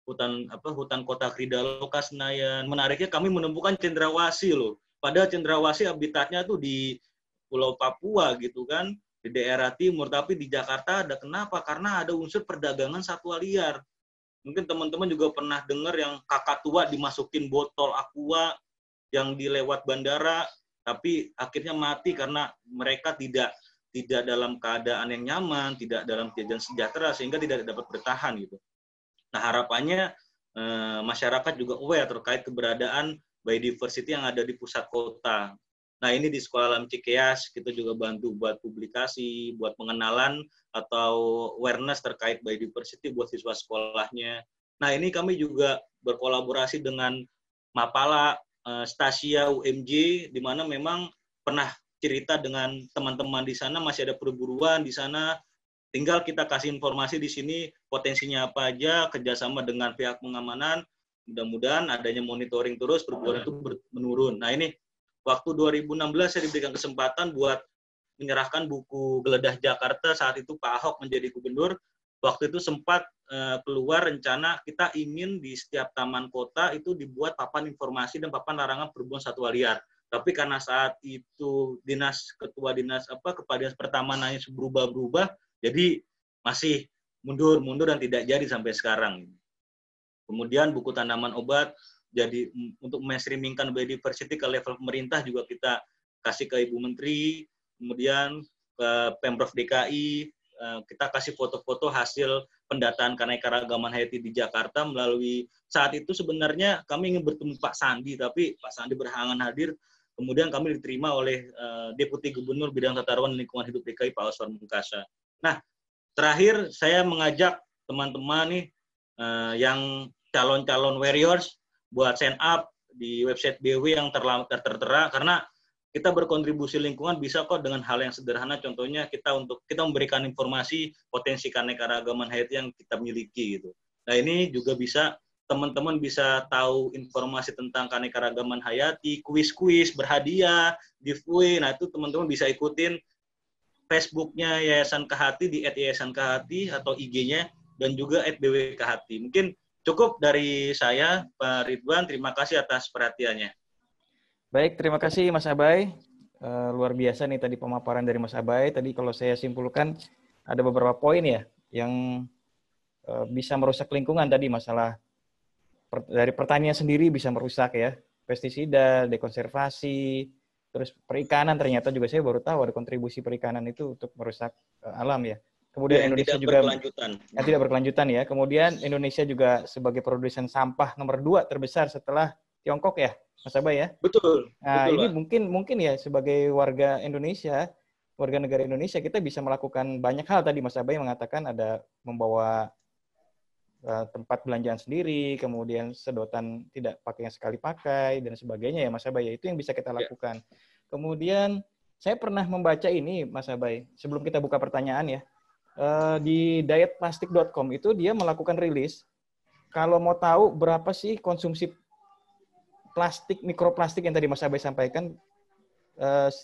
hutan kota Kridaloka Senayan. Menariknya kami menemukan cendrawasih loh. Padahal cendrawasih habitatnya tuh di Pulau Papua gitu kan, di daerah timur, tapi di Jakarta ada. Kenapa? Karena ada unsur perdagangan satwa liar. Mungkin teman-teman juga pernah dengar yang kakatua dimasukin botol aqua yang dilewat bandara, tapi akhirnya mati karena mereka tidak dalam keadaan yang nyaman, tidak dalam keadaan sejahtera, sehingga tidak dapat bertahan gitu. Nah, harapannya masyarakat juga aware terkait keberadaan biodiversity yang ada di pusat kota. Nah, ini di Sekolah Alam Cikeas kita juga bantu buat publikasi, buat pengenalan atau awareness terkait biodiversity buat siswa sekolahnya. Nah, ini kami juga berkolaborasi dengan Mapala, Stasia, UMJ, di mana memang pernah cerita dengan teman-teman di sana, masih ada perburuan di sana. Tinggal kita kasih informasi di sini potensinya apa aja, kerjasama dengan pihak pengamanan, mudah-mudahan adanya monitoring terus, perburuan itu menurun. Nah, ini waktu 2016 saya diberikan kesempatan buat menyerahkan buku Geledah Jakarta, saat itu Pak Ahok menjadi gubernur. Waktu itu sempat keluar rencana kita ingin di setiap taman kota itu dibuat papan informasi dan papan larangan perburuan satwa liar. Tapi karena saat itu Kepala Dinas Pertamanannya berubah-berubah, jadi masih mundur dan tidak jadi sampai sekarang. Kemudian buku tanaman obat, jadi untuk mainstreamingkan biodiversity ke level pemerintah juga kita kasih ke Ibu Menteri, kemudian ke Pemprov DKI, kita kasih foto-foto hasil pendataan keanekaragaman hayati di Jakarta melalui, saat itu sebenarnya kami ingin bertemu Pak Sandi, tapi Pak Sandi berhalangan hadir, kemudian kami diterima oleh Deputi Gubernur Bidang Tata Ruang dan Lingkungan Hidup DKI, Pak Oswar Mungkasa. Nah, terakhir saya mengajak teman-teman nih yang calon-calon warriors buat sign up di website BW yang tertera, karena kita berkontribusi lingkungan bisa kok dengan hal yang sederhana. Contohnya kita memberikan informasi potensi keanekaragaman hayati yang kita miliki gitu. Nah, ini juga bisa teman-teman bisa tahu informasi tentang keanekaragaman hayati, kuis-kuis berhadiah, giveaway. Nah, itu teman-teman bisa ikutin Facebook-nya Yayasan Kehati di @yayasankehati atau IG-nya dan juga @bwkehati. Mungkin cukup dari saya, Pak Ridwan. Terima kasih atas perhatiannya. Baik, terima kasih Mas Abai. Luar biasa nih tadi pemaparan dari Mas Abai. Tadi kalau saya simpulkan ada beberapa poin ya yang bisa merusak lingkungan tadi, masalah dari pertanian sendiri bisa merusak ya, pestisida, dekonservasi, terus perikanan ternyata juga saya baru tahu ada kontribusi perikanan itu untuk merusak alam ya. Kemudian Ya, yang Indonesia tidak juga berkelanjutan. yang tidak berkelanjutan ya. Kemudian Indonesia juga sebagai produsen sampah nomor 2 terbesar setelah Tiongkok ya, Mas Abay ya. Betul, Nah, betul, ini Pak. mungkin ya sebagai warga Indonesia, warga negara Indonesia, kita bisa melakukan banyak hal tadi Mas Abay mengatakan ada membawa tempat belanjaan sendiri, kemudian sedotan tidak pakai yang sekali pakai dan sebagainya ya Mas Abay. Itu yang bisa kita lakukan. Kemudian saya pernah membaca ini Mas Abay, sebelum kita buka pertanyaan ya. Di dietplastic.com itu dia melakukan rilis kalau mau tahu berapa sih konsumsi plastik, mikroplastik yang tadi Mas Abay sampaikan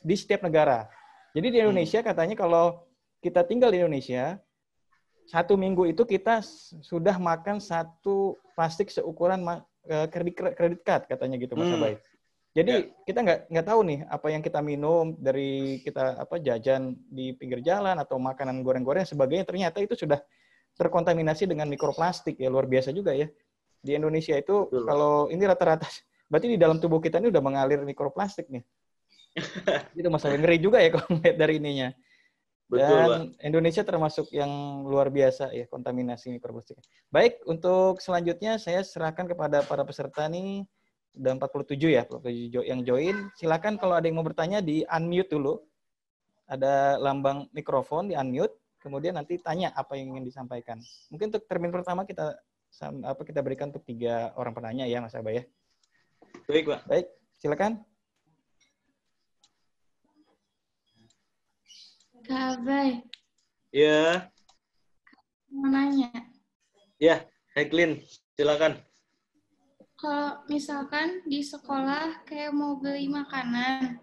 di setiap negara. Jadi di Indonesia katanya kalau kita tinggal di Indonesia, 1 minggu itu kita sudah makan 1 plastik seukuran kredit card katanya gitu Mas Abay. Jadi kita nggak tahu nih apa yang kita minum dari kita jajan di pinggir jalan atau makanan goreng-goreng sebagainya, ternyata itu sudah terkontaminasi dengan mikroplastik ya, luar biasa juga ya. Di Indonesia itu kalau ini rata-rata berarti di dalam tubuh kita ini udah mengalir mikroplastik nih. Itu Mas Abay, ngeri juga ya kalau melihat dari ininya. Dan betul, Indonesia termasuk yang luar biasa ya kontaminasi mikroplastik. Baik, untuk selanjutnya saya serahkan kepada para peserta nih. Udah 47 ya, 47 yang join. Silakan kalau ada yang mau bertanya di unmute dulu. Ada lambang mikrofon di unmute, kemudian nanti tanya apa yang ingin disampaikan. Mungkin untuk termin pertama kita berikan untuk 3 orang penanya ya Mas Abay ya. Baik, Pak. Baik, silakan. Kak Abay. Ya. Mau nanya. Ya, Heklin, silakan. Kalau misalkan di sekolah kayak mau beli makanan,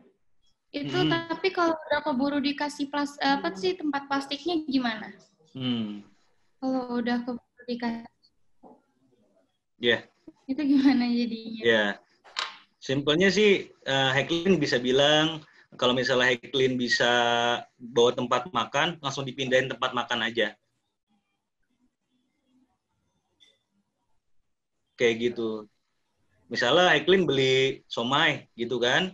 itu tapi kalau udah keburu dikasih tempat plastiknya gimana? Kalau udah keburu dikasih, itu gimana jadinya? Ya, simpelnya sih Heklin bisa bilang kalau misalnya Heklin bisa bawa tempat makan, langsung dipindahin tempat makan aja. Kayak gitu. Misalnya Heklin beli somai gitu kan,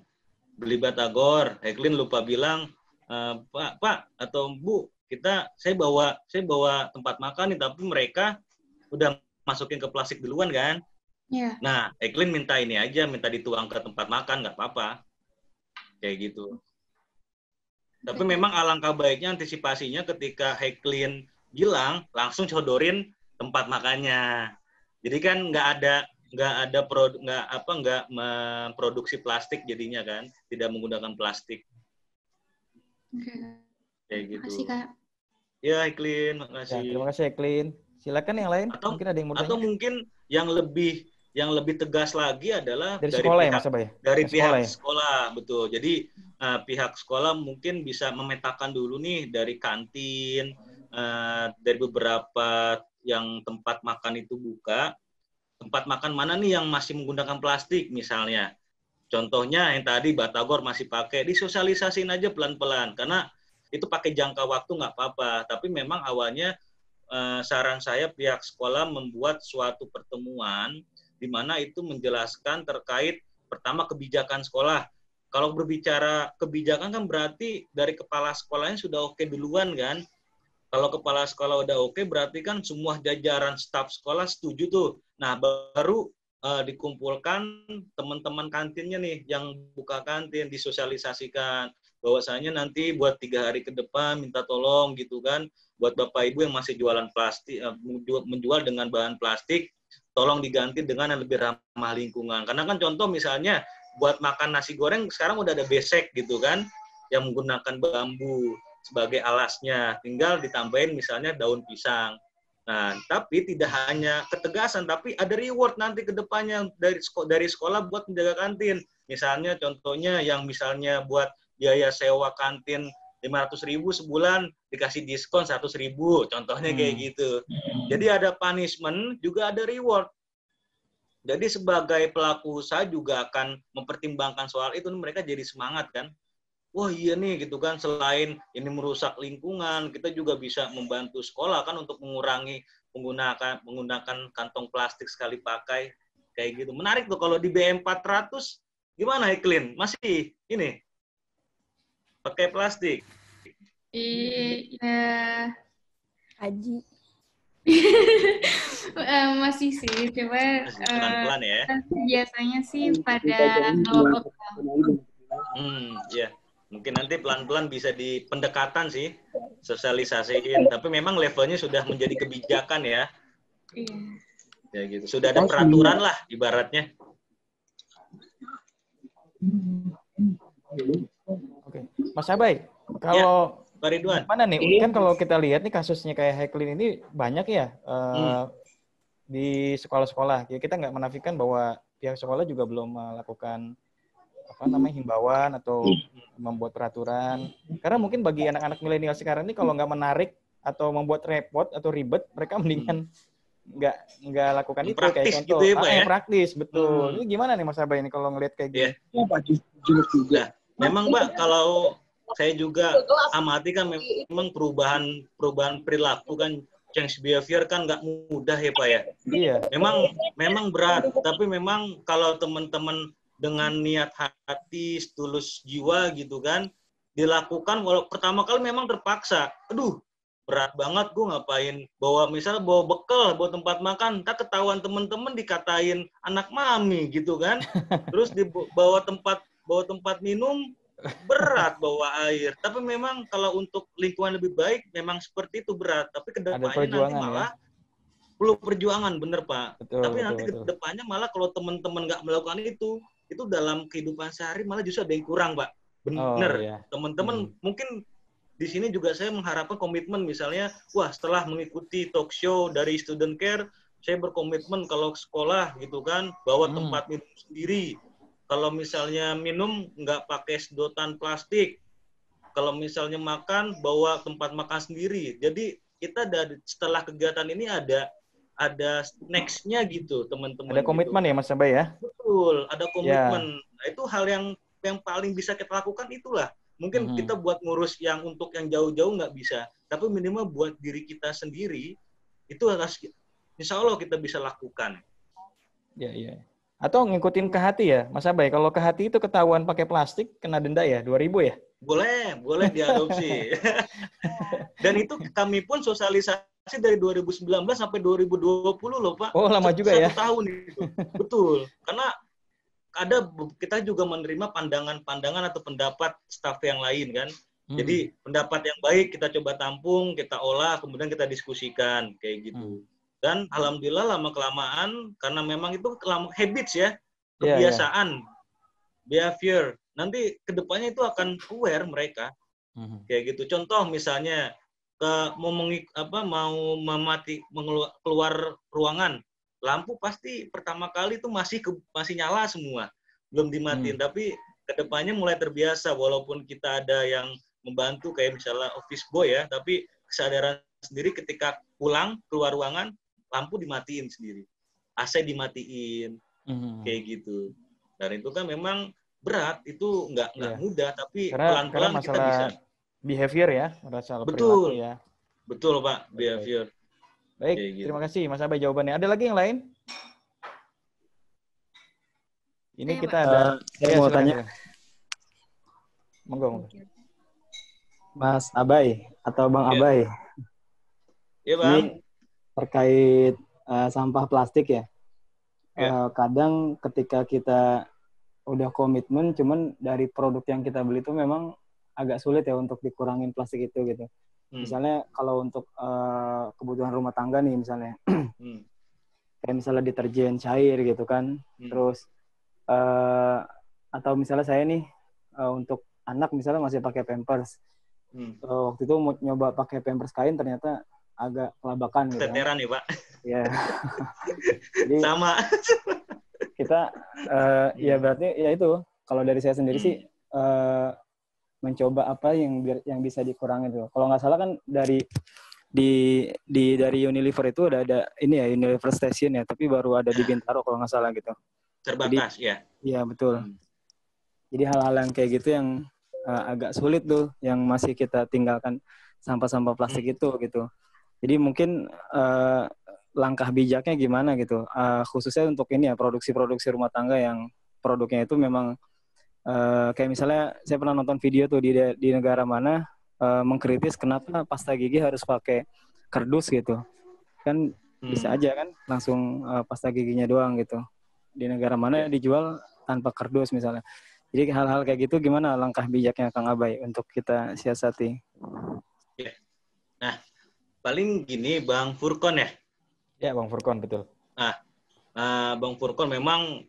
beli batagor, Heklin lupa bilang, Pak atau Bu, saya bawa tempat makan nih, tapi mereka udah masukin ke plastik duluan kan? Yeah. Nah, Heklin minta ini aja, minta dituang ke tempat makan, nggak apa-apa, kayak gitu. Tapi memang alangkah baiknya antisipasinya ketika Heklin bilang langsung codorin tempat makannya. Jadi kan nggak memproduksi plastik jadinya kan, tidak menggunakan plastik. Kayak gitu. Makasih Kak. Ya Heklin, makasih. Ya, terima kasih Heklin. Silakan yang lain. Mungkin ada yang mau tanya. Atau mungkin yang lebih tegas lagi adalah dari sekolah ya Mas Abay? Dari pihak sekolah, betul. Jadi pihak sekolah mungkin bisa memetakan dulu nih dari kantin, dari beberapa yang tempat makan itu buka. Tempat makan mana nih yang masih menggunakan plastik misalnya. Contohnya yang tadi batagor masih pakai, disosialisasiin aja pelan-pelan. Karena itu pakai jangka waktu nggak apa-apa. Tapi memang awalnya saran saya pihak sekolah membuat suatu pertemuan di mana itu menjelaskan terkait pertama kebijakan sekolah. Kalau berbicara kebijakan kan berarti dari kepala sekolahnya sudah oke duluan kan. Kalau kepala sekolah udah oke, berarti kan semua jajaran staf sekolah setuju tuh. Nah, baru dikumpulkan teman-teman kantinnya nih, yang buka kantin, disosialisasikan. Bahwasanya nanti buat 3 hari ke depan minta tolong gitu kan, buat Bapak Ibu yang masih jualan plastik, menjual dengan bahan plastik, tolong diganti dengan yang lebih ramah lingkungan. Karena kan contoh misalnya, buat makan nasi goreng sekarang udah ada besek gitu kan, yang menggunakan bambu sebagai alasnya, tinggal ditambahin misalnya daun pisang. Nah, tapi tidak hanya ketegasan, tapi ada reward nanti ke depannya dari sekolah buat menjaga kantin. Misalnya contohnya yang misalnya buat biaya sewa kantin 500.000 sebulan dikasih diskon 100.000, contohnya kayak gitu. Jadi ada punishment, juga ada reward. Jadi sebagai pelaku usaha juga akan mempertimbangkan soal itu, mereka jadi semangat kan. Wah iya nih gitu kan, selain ini merusak lingkungan, kita juga bisa membantu sekolah kan untuk mengurangi menggunakan kantong plastik sekali pakai kayak gitu. Menarik tuh kalau di BM400 gimana Eklin? Masih ini pakai plastik? Iya. Aji. Masih sih, coba pelan-pelan ya. Biasanya sih pada bawa bekal. Ya. Mungkin nanti pelan-pelan bisa di pendekatan sih, sosialisasiin. Tapi memang levelnya sudah menjadi kebijakan ya. Iya. Ya gitu. Sudah ada peraturan lah ibaratnya. Oke. Mas Abai, kalau Pak Ridwan. mana nih? Kan kalau kita lihat nih kasusnya kayak Heklin ini banyak ya di sekolah-sekolah. Ya, kita nggak menafikan bahwa pihak sekolah juga belum melakukan himbauan atau membuat peraturan. Karena mungkin bagi anak-anak milenial sekarang ini kalau nggak menarik atau membuat repot atau ribet, mereka mendingan nggak lakukan itu kayak contoh. Gitu ya, Pak, ya? Praktis, betul. Ini gimana nih Mas Abai ini kalau ngelihat kayak gini? Nah, memang Mbak, kalau saya juga amati kan memang perubahan perilaku kan, change behavior kan nggak mudah ya Pak ya. Iya. Memang berat, tapi memang kalau teman-teman dengan niat hati, tulus jiwa gitu kan, dilakukan walau pertama kali memang terpaksa. Aduh, berat banget gue ngapain bawa bekal, bawa tempat makan, tak ketahuan teman-teman dikatain anak mami gitu kan. Terus dibawa tempat minum, berat bawa air. Tapi memang kalau untuk lingkungan lebih baik memang seperti itu berat. Tapi kedepannya nanti malah perlu perjuangan, bener Pak. Tapi nanti kedepannya malah kalau teman-teman nggak melakukan itu dalam kehidupan sehari malah justru ada yang kurang Pak. Bener. Teman-teman mungkin di sini juga saya mengharapkan komitmen misalnya, setelah mengikuti talk show dari Student Care, saya berkomitmen kalau sekolah gitu kan bawa tempat minum sendiri. Kalau misalnya minum nggak pakai sedotan plastik. Kalau misalnya makan bawa tempat makan sendiri. Jadi kita setelah kegiatan ini ada next-nya gitu teman-teman. Ada komitmen gitu. Ya Mas Abai ya? Betul, ada komitmen. Nah, itu hal yang paling bisa kita lakukan itulah. Mungkin kita buat ngurus untuk yang jauh-jauh nggak bisa. Tapi minimal buat diri kita sendiri itu harus insya Allah kita bisa lakukan. Iya. Atau ngikutin ke hati ya, Mas Abai. Kalau ke hati itu ketahuan pakai plastik, kena denda ya, 2.000 ya? Boleh diadopsi. Dan itu kami pun sosialisasi dari 2019 sampai 2020 loh Pak. Oh, lama juga ya? 1 tahun itu. Betul. Karena kita juga menerima pandangan atau pendapat staf yang lain kan. Jadi pendapat yang baik kita coba tampung, kita olah, kemudian kita diskusikan kayak gitu. Dan alhamdulillah lama-kelamaan, karena memang itu habits ya, kebiasaan, behavior. Nanti kedepannya itu akan aware mereka, kayak gitu. Contoh misalnya keluar ruangan, lampu pasti pertama kali itu masih nyala semua, belum dimatiin. Tapi kedepannya mulai terbiasa, walaupun kita ada yang membantu kayak misalnya office boy ya, tapi kesadaran sendiri ketika pulang keluar ruangan, lampu dimatiin sendiri, AC dimatiin, kayak gitu. Dan itu kan memang berat, itu nggak mudah, tapi pelan-pelan kita bisa. Behavior ya, masalah betul, perilaku ya. Betul Pak, behavior. Baik, terima kasih Mas Abai jawabannya. Ada lagi yang lain? Ini kita ada. Saya mau tanya. Monggo. Mas Abai atau Bang Abai. Iya Bang. Ini terkait sampah plastik ya. Kadang ketika kita udah komitmen, cuman dari produk yang kita beli itu memang agak sulit ya untuk dikurangin plastik itu gitu. Misalnya kalau untuk kebutuhan rumah tangga nih misalnya, kayak misalnya deterjen cair gitu kan, terus atau misalnya saya nih untuk anak misalnya masih pakai Pampers, waktu itu mau nyoba pakai Pampers kain ternyata agak kelabakan gitu. Teteran ya Pak. Ya. Jadi, sama. Kita ya berarti ya itu kalau dari saya sendiri sih mencoba apa yang bisa dikurangi tuh. Kalau nggak salah kan dari Unilever itu ada ini ya, Unilever Station ya, tapi baru ada di Bintaro kalau nggak salah gitu. Terbatas. Jadi, ya. Iya betul. Jadi hal-hal yang kayak gitu yang agak sulit tuh, yang masih kita tinggalkan sampah-sampah plastik itu gitu. Jadi mungkin langkah bijaknya gimana gitu, khususnya untuk ini ya, produksi-produksi rumah tangga yang produknya itu memang kayak misalnya saya pernah nonton video tuh di negara mana mengkritis kenapa pasta gigi harus pakai kardus gitu kan, bisa aja kan langsung pasta giginya doang gitu, di negara mana dijual tanpa kardus misalnya. Jadi hal-hal kayak gitu gimana langkah bijaknya Kang Abai untuk kita siasati? Nah, paling gini Bang Furkon ya. Ya Bang Furkon, betul. Nah, Bang Furkon memang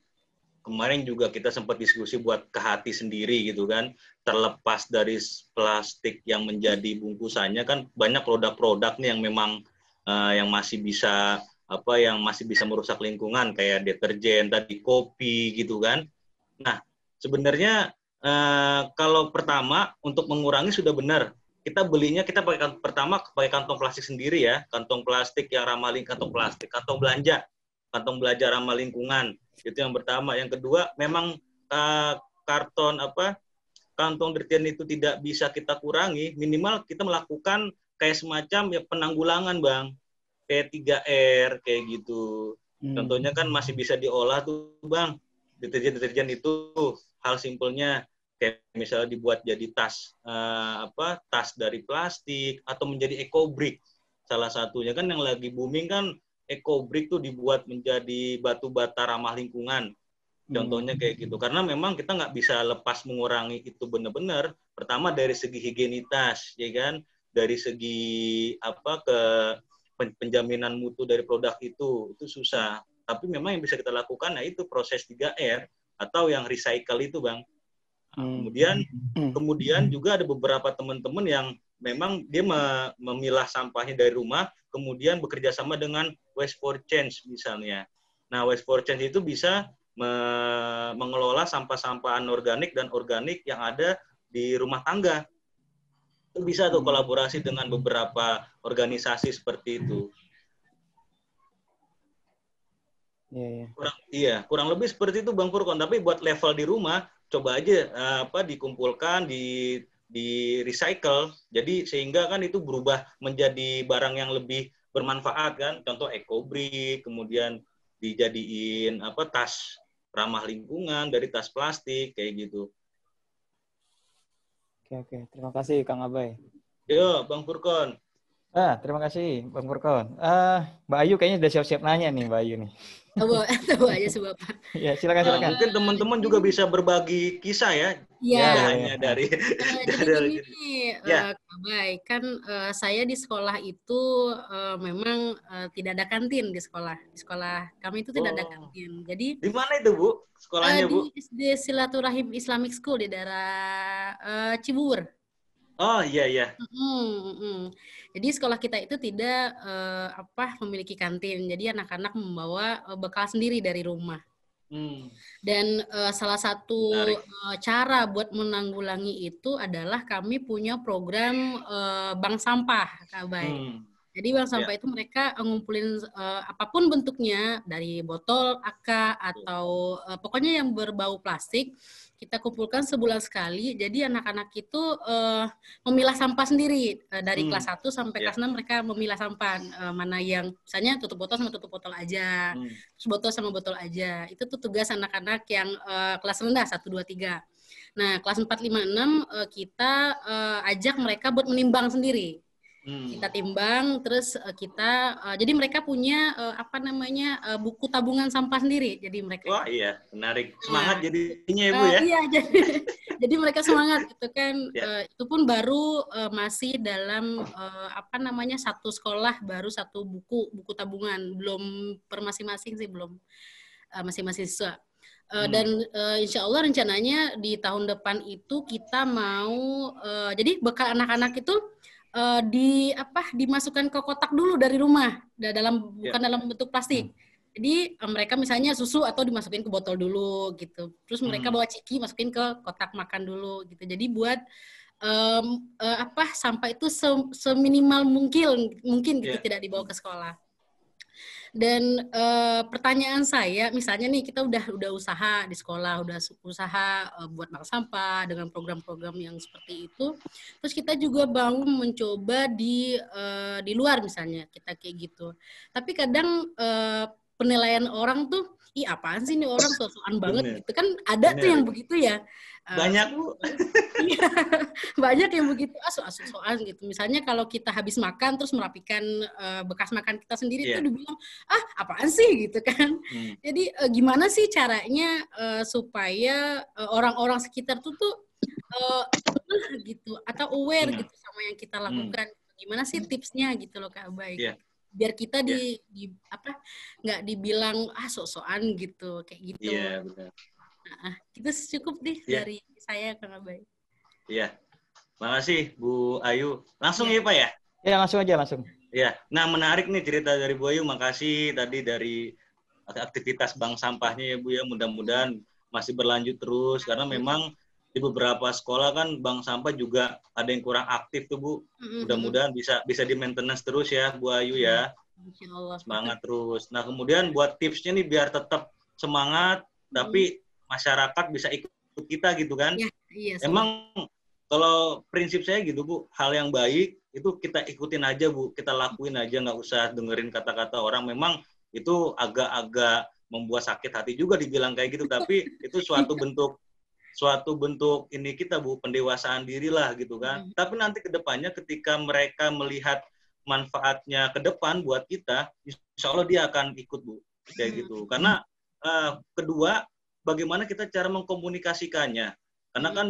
kemarin juga kita sempat diskusi buat ke hati sendiri gitu kan, terlepas dari plastik yang menjadi bungkusannya kan banyak produk-produk nih yang memang yang masih bisa merusak lingkungan kayak deterjen tadi, kopi gitu kan. Nah, sebenarnya kalau pertama untuk mengurangi sudah benar. Kita belinya kita pakai kantong plastik sendiri ya, kantong plastik yang ramah lingkungan, kantong belanja ramah lingkungan. Itu yang pertama. Yang kedua, memang kantong deterjen itu tidak bisa kita kurangi, minimal kita melakukan kayak semacam ya penanggulangan, Bang. Kayak 3R kayak gitu. Contohnya kan masih bisa diolah tuh, Bang. Deterjen itu hal simpelnya kayak misalnya dibuat jadi tas dari plastik atau menjadi eco-brick. Salah satunya kan yang lagi booming kan eco-brick tuh dibuat menjadi batu bata ramah lingkungan. Contohnya kayak gitu. Karena memang kita nggak bisa lepas mengurangi itu benar-benar. Pertama dari segi higienitas, ya kan? Dari segi penjaminan mutu dari produk itu susah. Tapi memang yang bisa kita lakukan itu proses 3R atau yang recycle itu, Bang. Kemudian juga ada beberapa teman-teman yang memang dia memilah sampahnya dari rumah, kemudian bekerja sama dengan Waste for Change misalnya. Nah, Waste for Change itu bisa mengelola sampah-sampah anorganik dan organik yang ada di rumah tangga. Itu bisa tuh kolaborasi dengan beberapa organisasi seperti itu. Kurang lebih seperti itu Bang Furkon. Tapi buat level di rumah, coba aja dikumpulkan, di recycle. Jadi sehingga kan itu berubah menjadi barang yang lebih bermanfaat kan. Contoh eco-brick, kemudian dijadiin tas ramah lingkungan dari tas plastik kayak gitu. Oke. Terima kasih Kang Abai. Yo, Bang Furkon. Terima kasih Bang Furkon. Mbak Ayu kayaknya udah siap-siap nanya nih Mbak Ayu nih. Coba aja sebab. Ya, silakan. Mungkin teman-teman juga bisa berbagi kisah ya. Iya. Hanya dari jadi gini, Abai, kan saya di sekolah itu memang tidak ada kantin di sekolah. Di sekolah kami itu tidak ada kantin. Jadi di mana itu Bu? Sekolahnya Bu? Di Silaturahim Islamic School di daerah Cibubur. Oh iya. Jadi sekolah kita itu tidak memiliki kantin. Jadi anak-anak membawa bekal sendiri dari rumah. Dan salah satu cara buat menanggulangi itu adalah kami punya program bank sampah, Kak Bay. Jadi bank sampah itu mereka ngumpulin apapun bentuknya, dari botol, AK, atau pokoknya yang berbau plastik, kita kumpulkan sebulan sekali. Jadi anak-anak itu memilah sampah sendiri. Dari kelas 1 sampai kelas 6 mereka memilah sampah. Mana yang misalnya tutup botol sama tutup botol aja. Terus botol sama botol aja. Itu tuh tugas anak-anak yang kelas rendah, 1, 2, 3. Nah, kelas 4, 5, 6 kita ajak mereka buat menimbang sendiri. Kita timbang, terus kita jadi mereka punya buku tabungan sampah sendiri. Jadi mereka wah iya, menarik. Semangat jadinya ya Bu ya. Iya, jadi mereka semangat gitu kan. Itu pun baru masih dalam satu sekolah baru satu buku tabungan, belum per masing-masing sih, belum masing-masing siswa. Dan insya Allah rencananya di tahun depan itu kita mau jadi bekal anak-anak itu dimasukkan ke kotak dulu dari rumah, bukan dalam bentuk plastik. Jadi mereka misalnya susu atau dimasukin ke botol dulu gitu. Terus mereka bawa ciki masukin ke kotak makan dulu gitu. Jadi buat sampah itu seminimal mungkin gitu tidak dibawa ke sekolah. Dan pertanyaan saya, misalnya nih kita udah usaha di sekolah, udah usaha buat bank sampah dengan program-program yang seperti itu. Terus kita juga mau mencoba di luar misalnya kita kayak gitu. Tapi kadang penilaian orang tuh, ih apaan sih nih orang so-soan banget gitu kan, ada tuh yang begitu ya. Banyak Bu. Iya, banyak yang begitu so-soan gitu. Misalnya kalau kita habis makan terus merapikan bekas makan kita sendiri tuh dibilang apaan sih gitu kan. Jadi gimana sih caranya supaya orang-orang sekitar tuh gitu atau aware gitu sama yang kita lakukan. Gimana sih tipsnya gitu loh Kak Abay? Biar kita nggak dibilang sok-sokan gitu kayak gitu. Iya, benar. Nah, itu cukup deh dari saya Kang Abay. Iya. Makasih Bu Ayu. Langsung ya Pak ya? Ya, langsung aja langsung. Ya. Nah, menarik nih cerita dari Bu Ayu. Makasih tadi dari aktivitas bank sampahnya ya Bu ya. Mudah-mudahan masih berlanjut terus karena memang di beberapa sekolah kan bank sampah juga ada yang kurang aktif tuh Bu. Mudah-mudahan bisa di maintenance terus ya Bu Ayu ya. Insyaallah. Semangat terus. Nah, kemudian buat tipsnya nih biar tetap semangat tapi masyarakat bisa ikut kita gitu kan. Iya, emang kalau prinsip saya gitu Bu, hal yang baik itu kita ikutin aja Bu, kita lakuin aja, nggak usah dengerin kata-kata orang. Memang itu agak-agak membuat sakit hati juga dibilang kayak gitu, tapi itu suatu bentuk ini kita Bu, pendewasaan diri lah gitu kan. Tapi nanti ke depannya ketika mereka melihat manfaatnya ke depan buat kita, insya Allah dia akan ikut Bu, kayak gitu. Karena kedua, bagaimana kita cara mengkomunikasikannya. Karena kan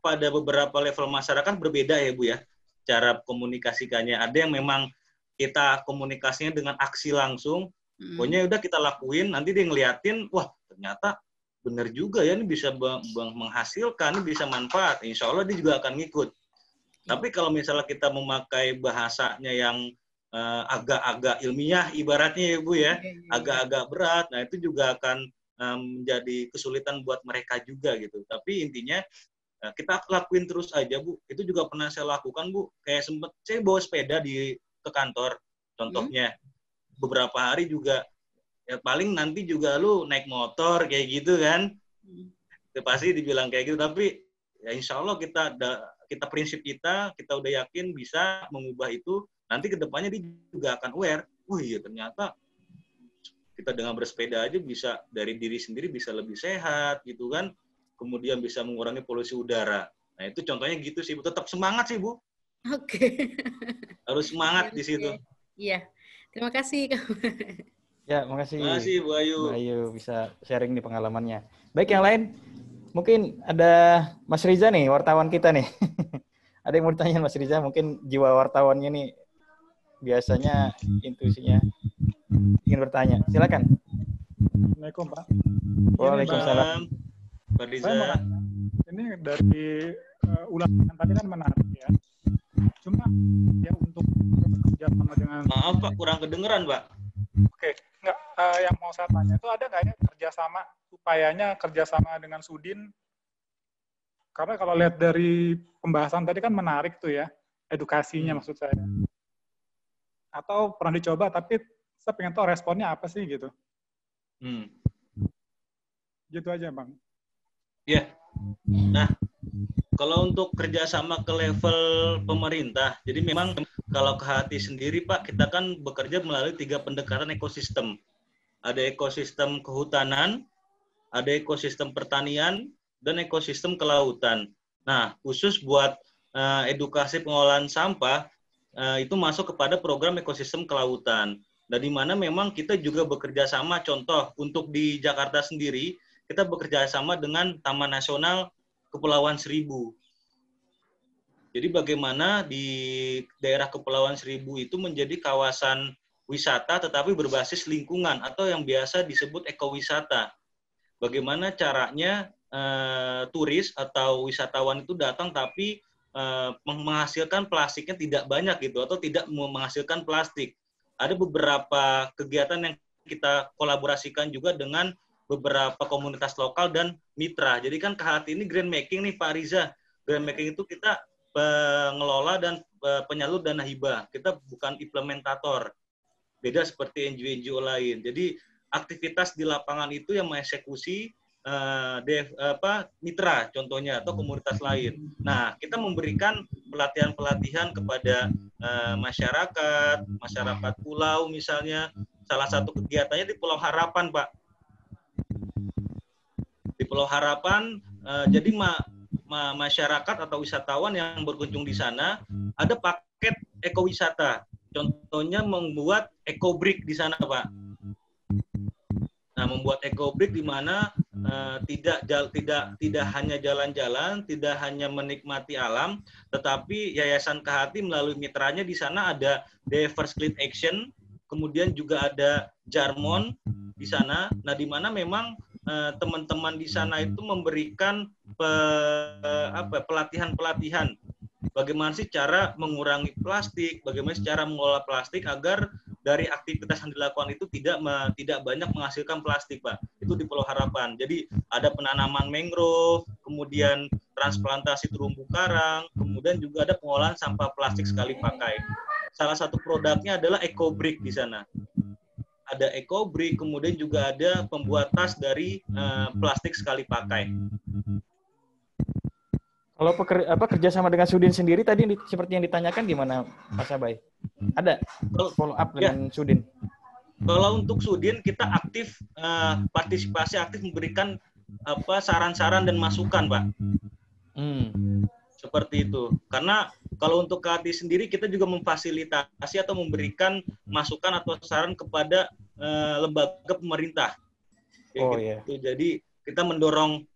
pada beberapa level masyarakat berbeda ya Bu ya, cara komunikasikannya. Ada yang memang kita komunikasinya dengan aksi langsung, pokoknya udah kita lakuin, nanti dia ngeliatin, wah ternyata benar juga ya, ini bisa menghasilkan, ini bisa manfaat, insya Allah dia juga akan ngikut. Tapi kalau misalnya kita memakai bahasanya yang agak-agak ilmiah ibaratnya ya Bu ya, agak-agak berat, nah itu juga akan menjadi kesulitan buat mereka juga gitu. Tapi intinya kita lakuin terus aja Bu. Itu juga pernah saya lakukan Bu. Kayak sempet saya bawa sepeda ke kantor contohnya. Beberapa hari juga ya paling nanti juga lu naik motor kayak gitu kan. Itu pasti dibilang kayak gitu, tapi ya insya Allah kita prinsip kita udah yakin bisa mengubah itu. Nanti kedepannya dia juga akan aware. Oh iya ternyata kita dengan bersepeda aja bisa dari diri sendiri bisa lebih sehat gitu kan, kemudian bisa mengurangi polusi udara. Nah itu contohnya gitu sih Bu. Tetap semangat sih Bu. Oke. Harus semangat di situ. Iya. Terima kasih. Ya, makasih. Makasih Bu Ayu. Bu Ayu bisa sharing di pengalamannya. Baik, yang lain mungkin ada Mas Riza nih, wartawan kita nih. Ada yang mau ditanya Mas Riza, mungkin jiwa wartawannya nih biasanya intuisinya ingin bertanya. Silakan. Assalamualaikum Pak. Waalaikumsalam. Pak Riza. Ini dari ulasan tadi kan menarik ya. Cuma ya untuk bekerja sama dengan. Maaf Pak, kurang kedengeran Pak. Oke, nggak. Yang mau saya tanya itu ada nggak ya kerjasama upayanya kerjasama dengan Sudin? Karena kalau lihat dari pembahasan tadi kan menarik tuh ya, edukasinya maksud saya. Atau pernah dicoba tapi saya pengen tahu responnya apa sih gitu. Gitu aja Bang. Iya. Nah, kalau untuk kerjasama ke level pemerintah, jadi memang kalau ke hati sendiri Pak, kita kan bekerja melalui 3 pendekatan ekosistem. Ada ekosistem kehutanan, ada ekosistem pertanian, dan ekosistem kelautan. Nah, khusus buat edukasi pengolahan sampah, itu masuk kepada program ekosistem kelautan. Dan di mana memang kita juga bekerja sama, contoh untuk di Jakarta sendiri, kita bekerja sama dengan Taman Nasional Kepulauan Seribu. Jadi bagaimana di daerah Kepulauan Seribu itu menjadi kawasan wisata tetapi berbasis lingkungan atau yang biasa disebut ekowisata. Bagaimana caranya turis atau wisatawan itu datang tapi menghasilkan plastiknya tidak banyak gitu atau tidak menghasilkan plastik. Ada beberapa kegiatan yang kita kolaborasikan juga dengan beberapa komunitas lokal dan mitra. Jadi kan KHT ini grant making nih Pak Riza. Grant making itu kita pengelola dan penyalur dana hibah. Kita bukan implementator. beda seperti NGO-NGO lain. Jadi aktivitas di lapangan itu yang mengeksekusi mitra contohnya atau komunitas lain. Nah, kita memberikan pelatihan-pelatihan kepada masyarakat pulau misalnya. Salah satu kegiatannya di Pulau Harapan, Pak. Di Pulau Harapan, jadi masyarakat atau wisatawan yang berkunjung di sana ada paket ekowisata. Contohnya membuat ekobrik di sana, Pak. Nah, membuat ekobrik di mana tidak hanya jalan-jalan, tidak hanya menikmati alam, tetapi Yayasan Kehati melalui mitranya di sana ada Diverse Clean Action, kemudian juga ada Jarmon di sana. Nah, di mana memang teman-teman di sana itu memberikan pelatihan-pelatihan bagaimana sih cara mengurangi plastik, bagaimana sih cara mengolah plastik agar dari aktivitas yang dilakukan itu tidak banyak menghasilkan plastik, Pak. Itu di Pulau Harapan. Jadi ada penanaman mangrove, kemudian transplantasi terumbu karang, kemudian juga ada pengolahan sampah plastik sekali pakai. Salah satu produknya adalah EcoBrick di sana. Ada EcoBrick, kemudian juga ada pembuat tas dari plastik sekali pakai. Kalau kerjasama dengan Sudin sendiri tadi seperti yang ditanyakan gimana, Mas Abai? Ada follow up dengan Sudin? Kalau untuk Sudin kita aktif partisipasi aktif memberikan saran-saran dan masukan, Pak. Seperti itu. Karena kalau untuk KHT sendiri kita juga memfasilitasi atau memberikan masukan atau saran kepada lembaga pemerintah. Gitu. Jadi kita mendorong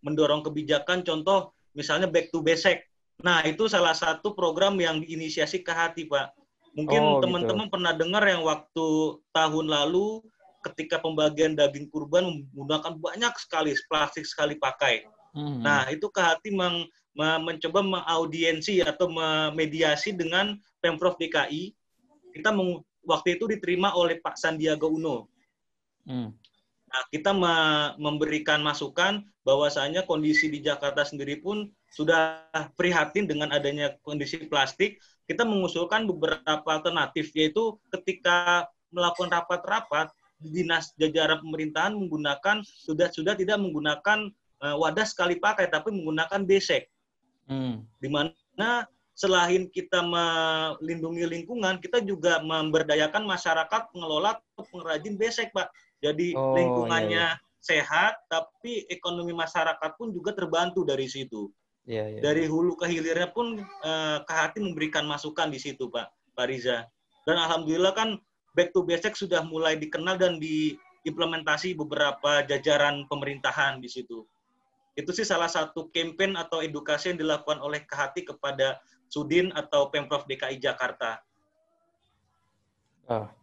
kebijakan, contoh misalnya Back to Basic. Nah, itu salah satu program yang diinisiasi KHT, Pak. Mungkin teman-teman pernah dengar yang waktu tahun lalu ketika pembagian daging kurban menggunakan banyak sekali plastik sekali pakai. Nah, itu KHT mencoba mengaudiensi atau memediasi dengan Pemprov DKI. Kita waktu itu diterima oleh Pak Sandiaga Uno. Nah, kita memberikan masukan bahwasanya kondisi di Jakarta sendiri pun sudah prihatin dengan adanya kondisi plastik. Kita mengusulkan beberapa alternatif, yaitu ketika melakukan rapat-rapat, dinas jajaran pemerintahan menggunakan sudah tidak menggunakan wadah sekali pakai, tapi menggunakan besek. Di mana selain kita melindungi lingkungan, kita juga memberdayakan masyarakat pengelola atau pengrajin besek, Pak. Jadi lingkungannya sehat, tapi ekonomi masyarakat pun juga terbantu dari situ. Dari hulu ke hilirnya pun KHT memberikan masukan di situ, Pak Riza. Dan alhamdulillah kan Back to Basic sudah mulai dikenal dan diimplementasi beberapa jajaran pemerintahan di situ. Itu sih salah satu campaign atau edukasi yang dilakukan oleh KHT kepada Sudin atau Pemprov DKI Jakarta.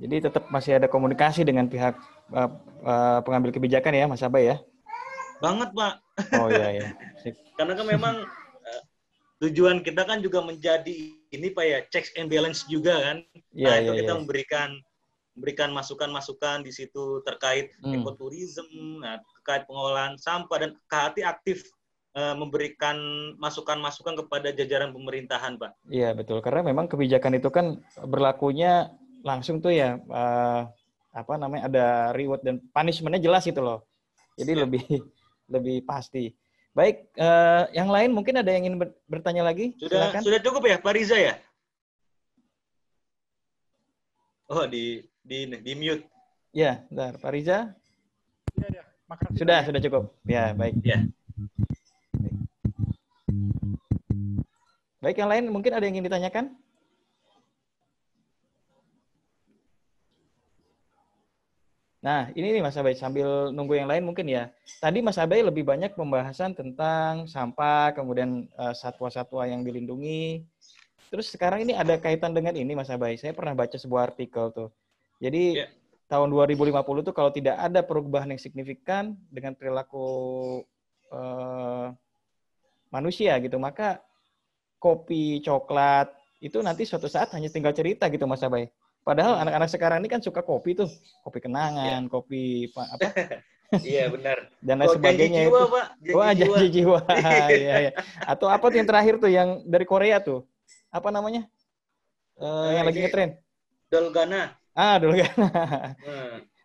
Jadi tetap masih ada komunikasi dengan pihak pengambil kebijakan ya, Mas Abai ya? Banget, Pak. Oh iya. Karena kan memang tujuan kita kan juga menjadi ini, Pak ya, checks and balance juga kan. Kita memberikan masukan-masukan di situ terkait ekoturism, terkait pengolahan sampah, dan KHT aktif memberikan masukan-masukan kepada jajaran pemerintahan, Pak. Iya, betul. Karena memang kebijakan itu kan berlakunya langsung tuh ya, ada reward dan punishment-nya jelas itu loh. Jadi lebih pasti. Baik, yang lain mungkin ada yang ingin bertanya lagi? Sudah cukup ya, Pak Riza ya? Oh, di mute. Ya, bentar, Pak Riza. Iya, makasih. Sudah cukup. Ya, baik. Ya. Baik, yang lain mungkin ada yang ingin ditanyakan? Nah, ini nih Mas Abai, sambil nunggu yang lain mungkin ya. Tadi Mas Abai lebih banyak pembahasan tentang sampah, kemudian satwa-satwa yang dilindungi. Terus sekarang ini ada kaitan dengan ini Mas Abai. Saya pernah baca sebuah artikel tuh. Jadi tahun 2050 tuh kalau tidak ada perubahan yang signifikan dengan perilaku manusia gitu, maka kopi, coklat, itu nanti suatu saat hanya tinggal cerita gitu Mas Abai. Padahal anak-anak sekarang ini kan suka kopi tuh, kopi kenangan, kopi apa? Iya benar. Dan lain sebagainya jiwa, itu. Pak. Janji jiwa. Iya. Atau apa tuh yang terakhir tuh yang dari Korea tuh? Apa namanya? Yang lagi ngetren? Dalgona. Dulu kan.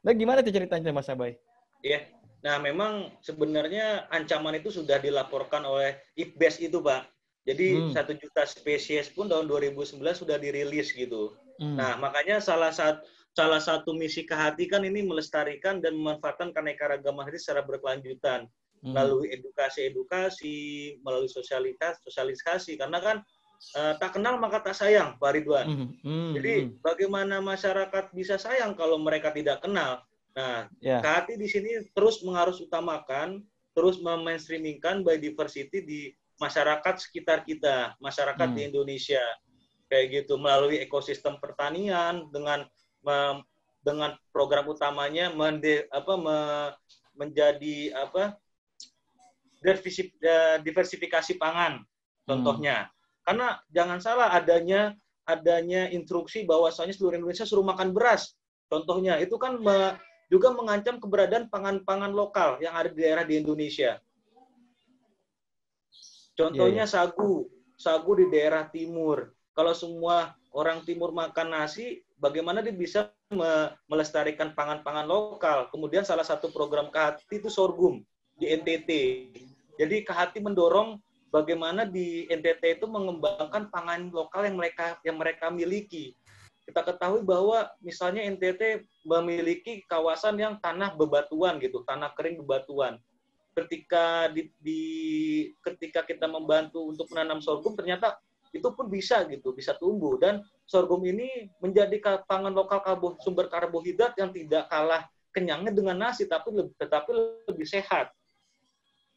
Nah, gimana tuh ceritanya Mas Abai? Iya. Nah, memang sebenarnya ancaman itu sudah dilaporkan oleh IPBES itu, Pak. Jadi 1 juta spesies pun tahun 2009 sudah dirilis gitu. Nah, makanya salah satu misi KHT kan ini melestarikan dan memanfaatkan keanekaragaman hayati secara berkelanjutan melalui edukasi, melalui sosialisasi. Karena kan tak kenal maka tak sayang, Pak Ridwan. Jadi bagaimana masyarakat bisa sayang kalau mereka tidak kenal? Nah, KHT di sini terus mengharusutamakan, terus memainstreamingkan biodiversity di masyarakat sekitar kita, masyarakat di Indonesia, kayak gitu melalui ekosistem pertanian dengan program utamanya menjadi diversifikasi pangan, contohnya. Karena jangan salah adanya instruksi bahwasanya seluruh Indonesia suruh makan beras, contohnya itu kan juga mengancam keberadaan pangan-pangan lokal yang ada di daerah di Indonesia. Contohnya sagu di daerah timur. Kalau semua orang timur makan nasi, bagaimana dia bisa melestarikan pangan-pangan lokal? Kemudian salah satu program KHT itu sorghum di NTT. Jadi KHT mendorong bagaimana di NTT itu mengembangkan pangan lokal yang mereka miliki. Kita ketahui bahwa misalnya NTT memiliki kawasan yang tanah bebatuan gitu, tanah kering bebatuan. Ketika ketika kita membantu untuk menanam sorghum, ternyata itu pun bisa tumbuh, dan sorghum ini menjadi pangan lokal sumber karbohidrat yang tidak kalah kenyangnya dengan nasi, tetapi lebih sehat.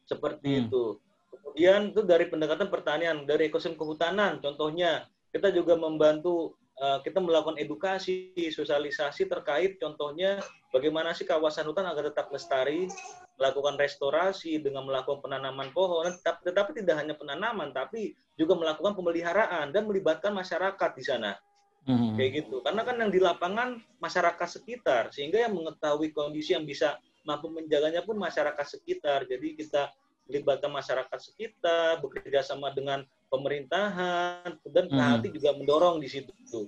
Seperti itu. Kemudian itu dari pendekatan pertanian, dari ekosistem kehutanan, contohnya kita juga membantu. Kita melakukan edukasi, sosialisasi terkait contohnya bagaimana sih kawasan hutan agar tetap lestari, melakukan restorasi dengan melakukan penanaman pohon, tetapi tidak hanya penanaman, tapi juga melakukan pemeliharaan dan melibatkan masyarakat di sana. Kayak gitu. Karena kan yang di lapangan masyarakat sekitar, sehingga yang mengetahui kondisi yang bisa mampu menjaganya pun masyarakat sekitar. Jadi kita melibatkan masyarakat sekitar, bekerja sama dengan pemerintahan, dan KHT juga mendorong di situ.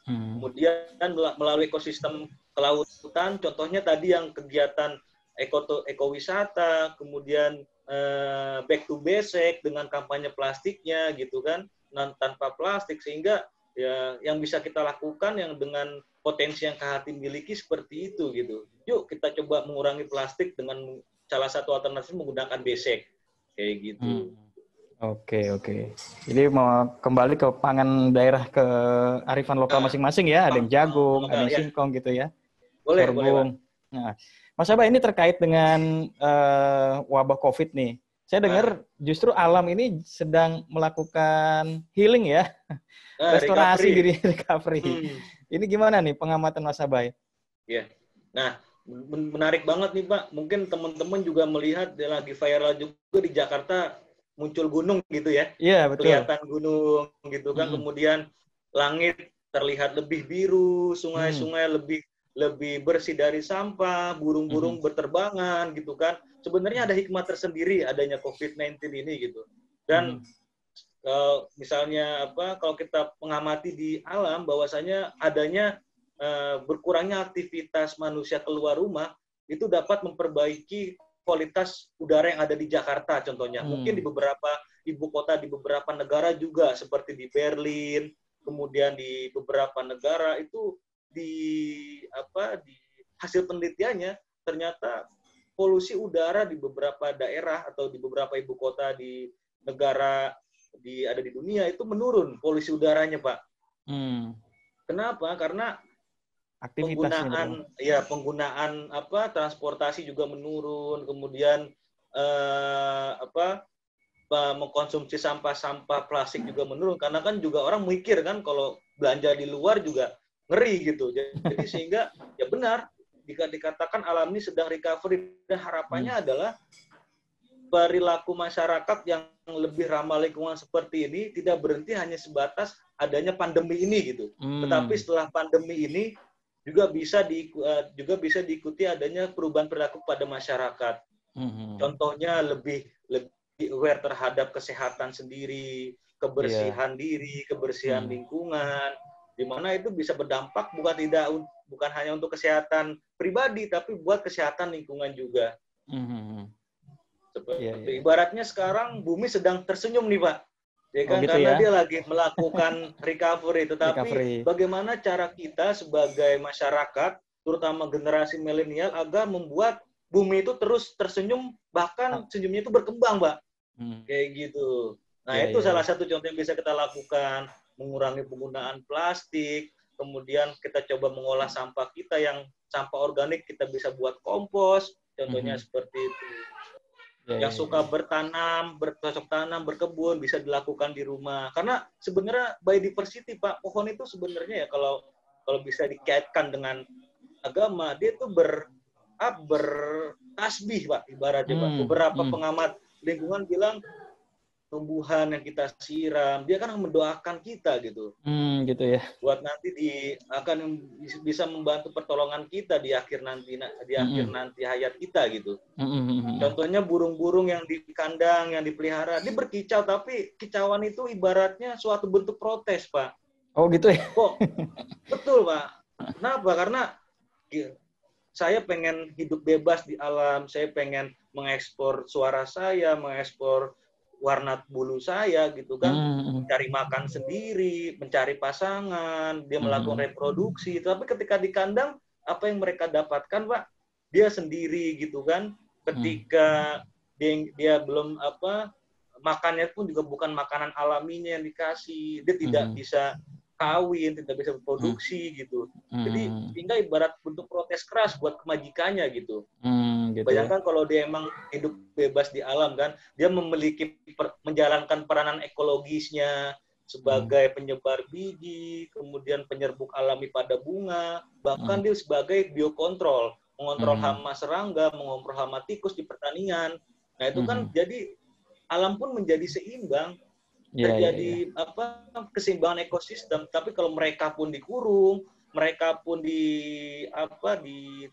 Kemudian melalui ekosistem kelautan, contohnya tadi yang kegiatan ekowisata, kemudian back to basic dengan kampanye plastiknya gitu kan, tanpa plastik, sehingga ya yang bisa kita lakukan yang dengan potensi yang KHT miliki seperti itu gitu. Yuk kita coba mengurangi plastik dengan salah satu alternatif menggunakan basic kayak gitu. Oke. Jadi mau kembali ke pangan daerah, ke arifan lokal masing-masing ya. Ada yang jagung, ada yang singkong gitu ya. Boleh. Nah, Mas Abai, ini terkait dengan wabah COVID nih. Saya dengar justru alam ini sedang melakukan healing ya. Restorasi diri, recovery. Ini gimana nih pengamatan Mas Abai? Iya. Nah, menarik banget nih Pak. Mungkin teman-teman juga melihat lagi viral juga di Jakarta, muncul gunung gitu ya. Iya, betul. Kelihatan gunung gitu kan. Kemudian langit terlihat lebih biru, sungai-sungai lebih bersih dari sampah, burung-burung berterbangan gitu kan. Sebenarnya ada hikmah tersendiri adanya COVID-19 ini gitu. Dan misalnya kalau kita mengamati di alam bahwasanya adanya berkurangnya aktivitas manusia keluar rumah itu dapat memperbaiki kualitas udara yang ada di Jakarta contohnya. Mungkin di beberapa ibu kota di beberapa negara juga seperti di Berlin, kemudian di beberapa negara itu di hasil penelitiannya ternyata polusi udara di beberapa daerah atau di beberapa ibu kota di negara ada di dunia itu menurun polusi udaranya, Pak. Kenapa? Karena penggunaan transportasi juga menurun, kemudian mengkonsumsi sampah plastik juga menurun, karena kan juga orang mikir kan kalau belanja di luar juga ngeri gitu. Jadi sehingga ya benar dikatakan alam ini sedang recovery, dan harapannya adalah perilaku masyarakat yang lebih ramah lingkungan seperti ini tidak berhenti hanya sebatas adanya pandemi ini gitu. Tetapi setelah pandemi ini juga bisa diikuti adanya perubahan perilaku pada masyarakat. Contohnya lebih aware terhadap kesehatan sendiri, kebersihan diri, kebersihan lingkungan, di mana itu bisa berdampak bukan hanya untuk kesehatan pribadi, tapi buat kesehatan lingkungan juga. Seperti ibaratnya sekarang bumi sedang tersenyum nih Pak, ya kan, gitu karena ya? dia lagi melakukan recovery. Tetapi bagaimana cara kita sebagai masyarakat, terutama generasi milenial, agar membuat bumi itu terus tersenyum, bahkan senyumnya itu berkembang, Pak. Kayak gitu. Nah, itu salah satu contoh yang bisa kita lakukan, mengurangi penggunaan plastik, kemudian kita coba mengolah sampah kita yang sampah organik kita bisa buat kompos, contohnya seperti itu. Yang suka bertanam, bercocok tanam, berkebun bisa dilakukan di rumah. Karena sebenarnya biodiversity, Pak, pohon itu sebenarnya ya kalau bisa dikaitkan dengan agama, dia itu bertasbih, Pak, ibaratnya, Pak. Beberapa pengamat lingkungan bilang tumbuhan yang kita siram, dia kan mendoakan kita gitu. Gitu ya. Buat nanti akan bisa membantu pertolongan kita di akhir nanti hayat kita gitu. Contohnya burung-burung yang di kandang, yang dipelihara, dia berkicau, tapi kicauan itu ibaratnya suatu bentuk protes, Pak. Oh gitu ya? Kok? Betul, Pak. Kenapa? Karena saya pengen hidup bebas di alam, saya pengen mengekspor suara saya, mengekspor warna bulu saya gitu kan, mencari makan sendiri, mencari pasangan, dia melakukan reproduksi. Tapi ketika di kandang, apa yang mereka dapatkan, Pak? Dia sendiri gitu kan. Ketika dia belum makannya pun juga bukan makanan alaminya yang dikasih. Dia tidak bisa kawin, tidak bisa berproduksi gitu. Jadi sehingga ibarat bentuk protes keras buat kemajikannya gitu. Gitu. Bayangkan kalau dia emang hidup bebas di alam kan, dia menjalankan peranan ekologisnya sebagai penyebar biji, kemudian penyerbuk alami pada bunga, bahkan dia sebagai biokontrol, mengontrol hama serangga, mengontrol hama tikus di pertanian. Nah itu kan jadi alam pun menjadi seimbang, terjadi keseimbangan ekosistem. Tapi kalau mereka pun dikurung, mereka pun di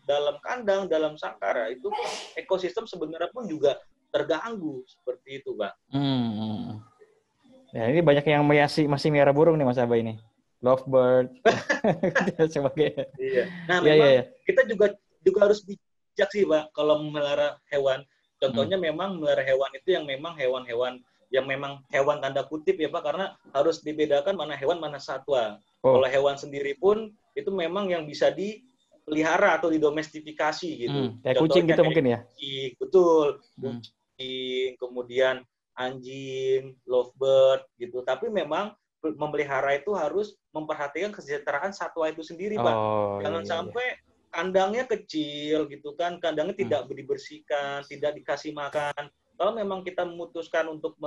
dalam kandang, dalam sangkara, itu ekosistem sebenarnya pun juga terganggu seperti itu, Pak. Ya, ini banyak yang masih melihara burung nih Mas Abai ini. Lovebird sebagai. Iya. Nah, memang kita juga harus bijak sih, Pak, kalau memelihara hewan. Contohnya memang memelihara hewan itu yang memang hewan-hewan yang memang hewan tanda kutip ya Pak, karena harus dibedakan mana hewan mana satwa. Kalau hewan sendiri pun itu memang yang bisa dipelihara atau didomestifikasi gitu. Kayak kucing gitu mungkin ya? Betul. Kucing, kemudian anjing, lovebird gitu. Tapi memang memelihara itu harus memperhatikan kesejahteraan satwa itu sendiri, Pak. Jangan sampai kandangnya kecil gitu kan, kandangnya tidak dibersihkan, tidak dikasih makan. Kalau memang kita memutuskan untuk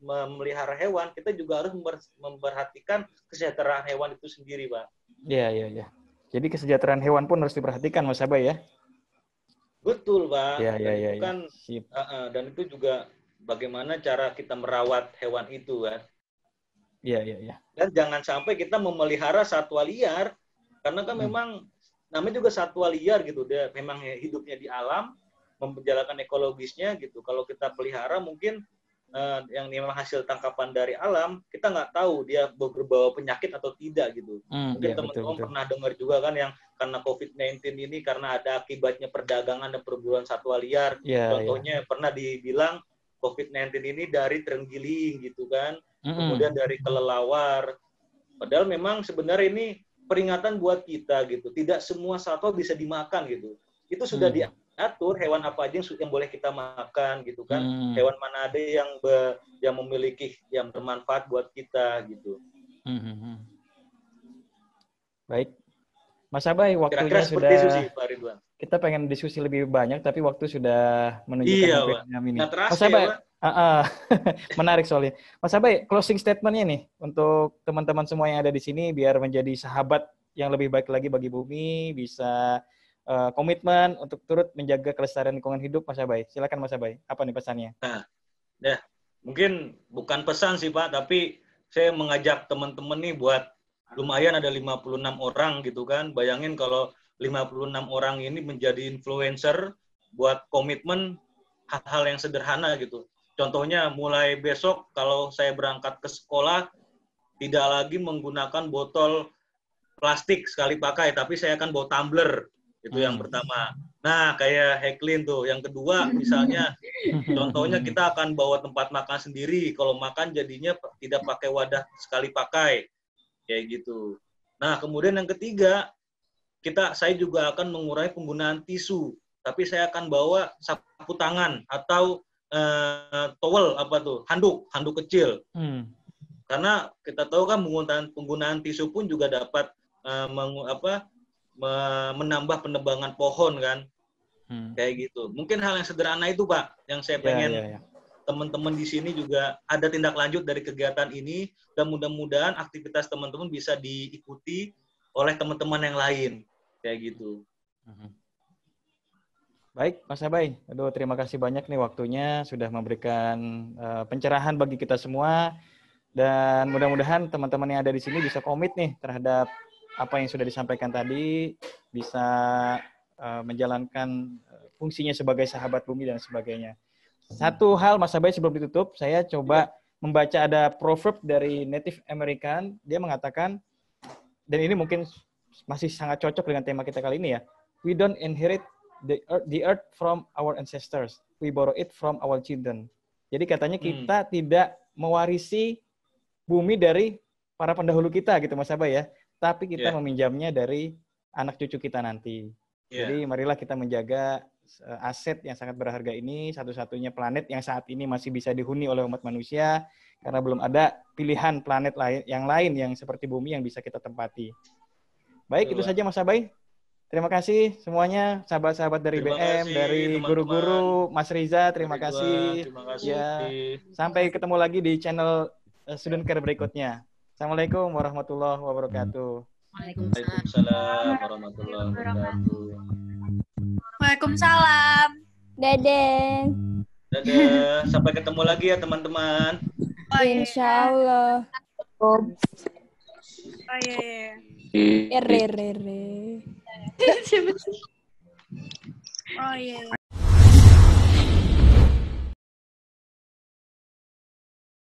memelihara hewan, kita juga harus memperhatikan kesejahteraan hewan itu sendiri, Pak. Iya. Jadi kesejahteraan hewan pun harus diperhatikan, Mas Abai ya? Betul, Pak. Iya. Kan, dan itu juga bagaimana cara kita merawat hewan itu, kan? Iya. Dan jangan sampai kita memelihara satwa liar, karena kan memang namanya juga satwa liar gitu, dia memang hidupnya di alam, menjalankan ekologisnya gitu. Kalau kita pelihara mungkin yang memang hasil tangkapan dari alam, kita nggak tahu dia berbawa penyakit atau tidak gitu. Mungkin teman-teman pernah dengar juga kan yang karena COVID-19 ini karena ada akibatnya perdagangan dan perburuan satwa liar. Contohnya pernah dibilang COVID-19 ini dari terenggiling gitu kan, kemudian dari kelelawar. Padahal memang sebenarnya ini peringatan buat kita gitu. Tidak semua satwa bisa dimakan gitu. Itu sudah diatur hewan apa aja yang boleh kita makan gitu kan. Hewan mana ada yang memiliki yang bermanfaat buat kita gitu. Baik. Mas Abai, waktunya kira-kira sudah itu sih, Pak Ridwan. Kita pengen diskusi lebih banyak tapi waktu sudah menunjukkan ini. Mas Abai, menarik soalnya. Mas Abai, closing statement-nya nih untuk teman-teman semua yang ada di sini biar menjadi sahabat yang lebih baik lagi bagi bumi, bisa komitmen untuk turut menjaga kelestarian lingkungan hidup, Mas Abai. Silakan Mas Abai, apa nih pesannya? Nah, mungkin bukan pesan sih Pak, tapi saya mengajak teman-teman nih buat lumayan ada 56 orang gitu kan. Bayangin kalau 56 orang ini menjadi influencer buat komitmen hal-hal yang sederhana gitu. Contohnya mulai besok kalau saya berangkat ke sekolah tidak lagi menggunakan botol plastik sekali pakai, tapi saya akan bawa tumbler. Itu yang pertama. Nah, kayak Heklin tuh. Yang kedua, misalnya, contohnya kita akan bawa tempat makan sendiri. Kalau makan jadinya tidak pakai wadah sekali pakai. Kayak gitu. Nah, kemudian yang ketiga, saya juga akan mengurangi penggunaan tisu. Tapi saya akan bawa sapu tangan atau towel, handuk kecil. Karena kita tahu kan penggunaan tisu pun juga dapat menambah penebangan pohon kan. Kayak gitu. Mungkin hal yang sederhana itu, Pak, yang saya pengen teman-teman di sini juga ada tindak lanjut dari kegiatan ini, dan mudah-mudahan aktivitas teman-teman bisa diikuti oleh teman-teman yang lain. Kayak gitu. Baik, Mas Abai. Aduh, terima kasih banyak nih waktunya sudah memberikan pencerahan bagi kita semua. Dan mudah-mudahan teman-teman yang ada di sini bisa komit nih terhadap apa yang sudah disampaikan tadi, bisa menjalankan fungsinya sebagai sahabat bumi dan sebagainya. Satu hal, Mas Abai, sebelum ditutup, saya coba membaca ada proverb dari Native American. Dia mengatakan, dan ini mungkin masih sangat cocok dengan tema kita kali ini ya, we don't inherit the earth from our ancestors, we borrow it from our children. Jadi katanya kita tidak mewarisi bumi dari para pendahulu kita gitu, Mas Abai ya, tapi kita meminjamnya dari anak cucu kita nanti. Jadi marilah kita menjaga aset yang sangat berharga ini, satu-satunya planet yang saat ini masih bisa dihuni oleh umat manusia, karena belum ada pilihan planet lain yang seperti bumi yang bisa kita tempati. Baik, itu saja Mas Abai. Terima kasih semuanya, sahabat-sahabat dari BM, dari guru-guru, Mas Riza, terima kasih. Terima kasih. Ya, sampai ketemu lagi di channel Student Care berikutnya. Assalamualaikum warahmatullahi wabarakatuh. Waalaikumsalam warahmatullahi wabarakatuh. Waalaikumsalam. Dadah. Dadah. Sampai ketemu lagi ya teman-teman. Insya Allah. Oh iya. Re. Oh iya.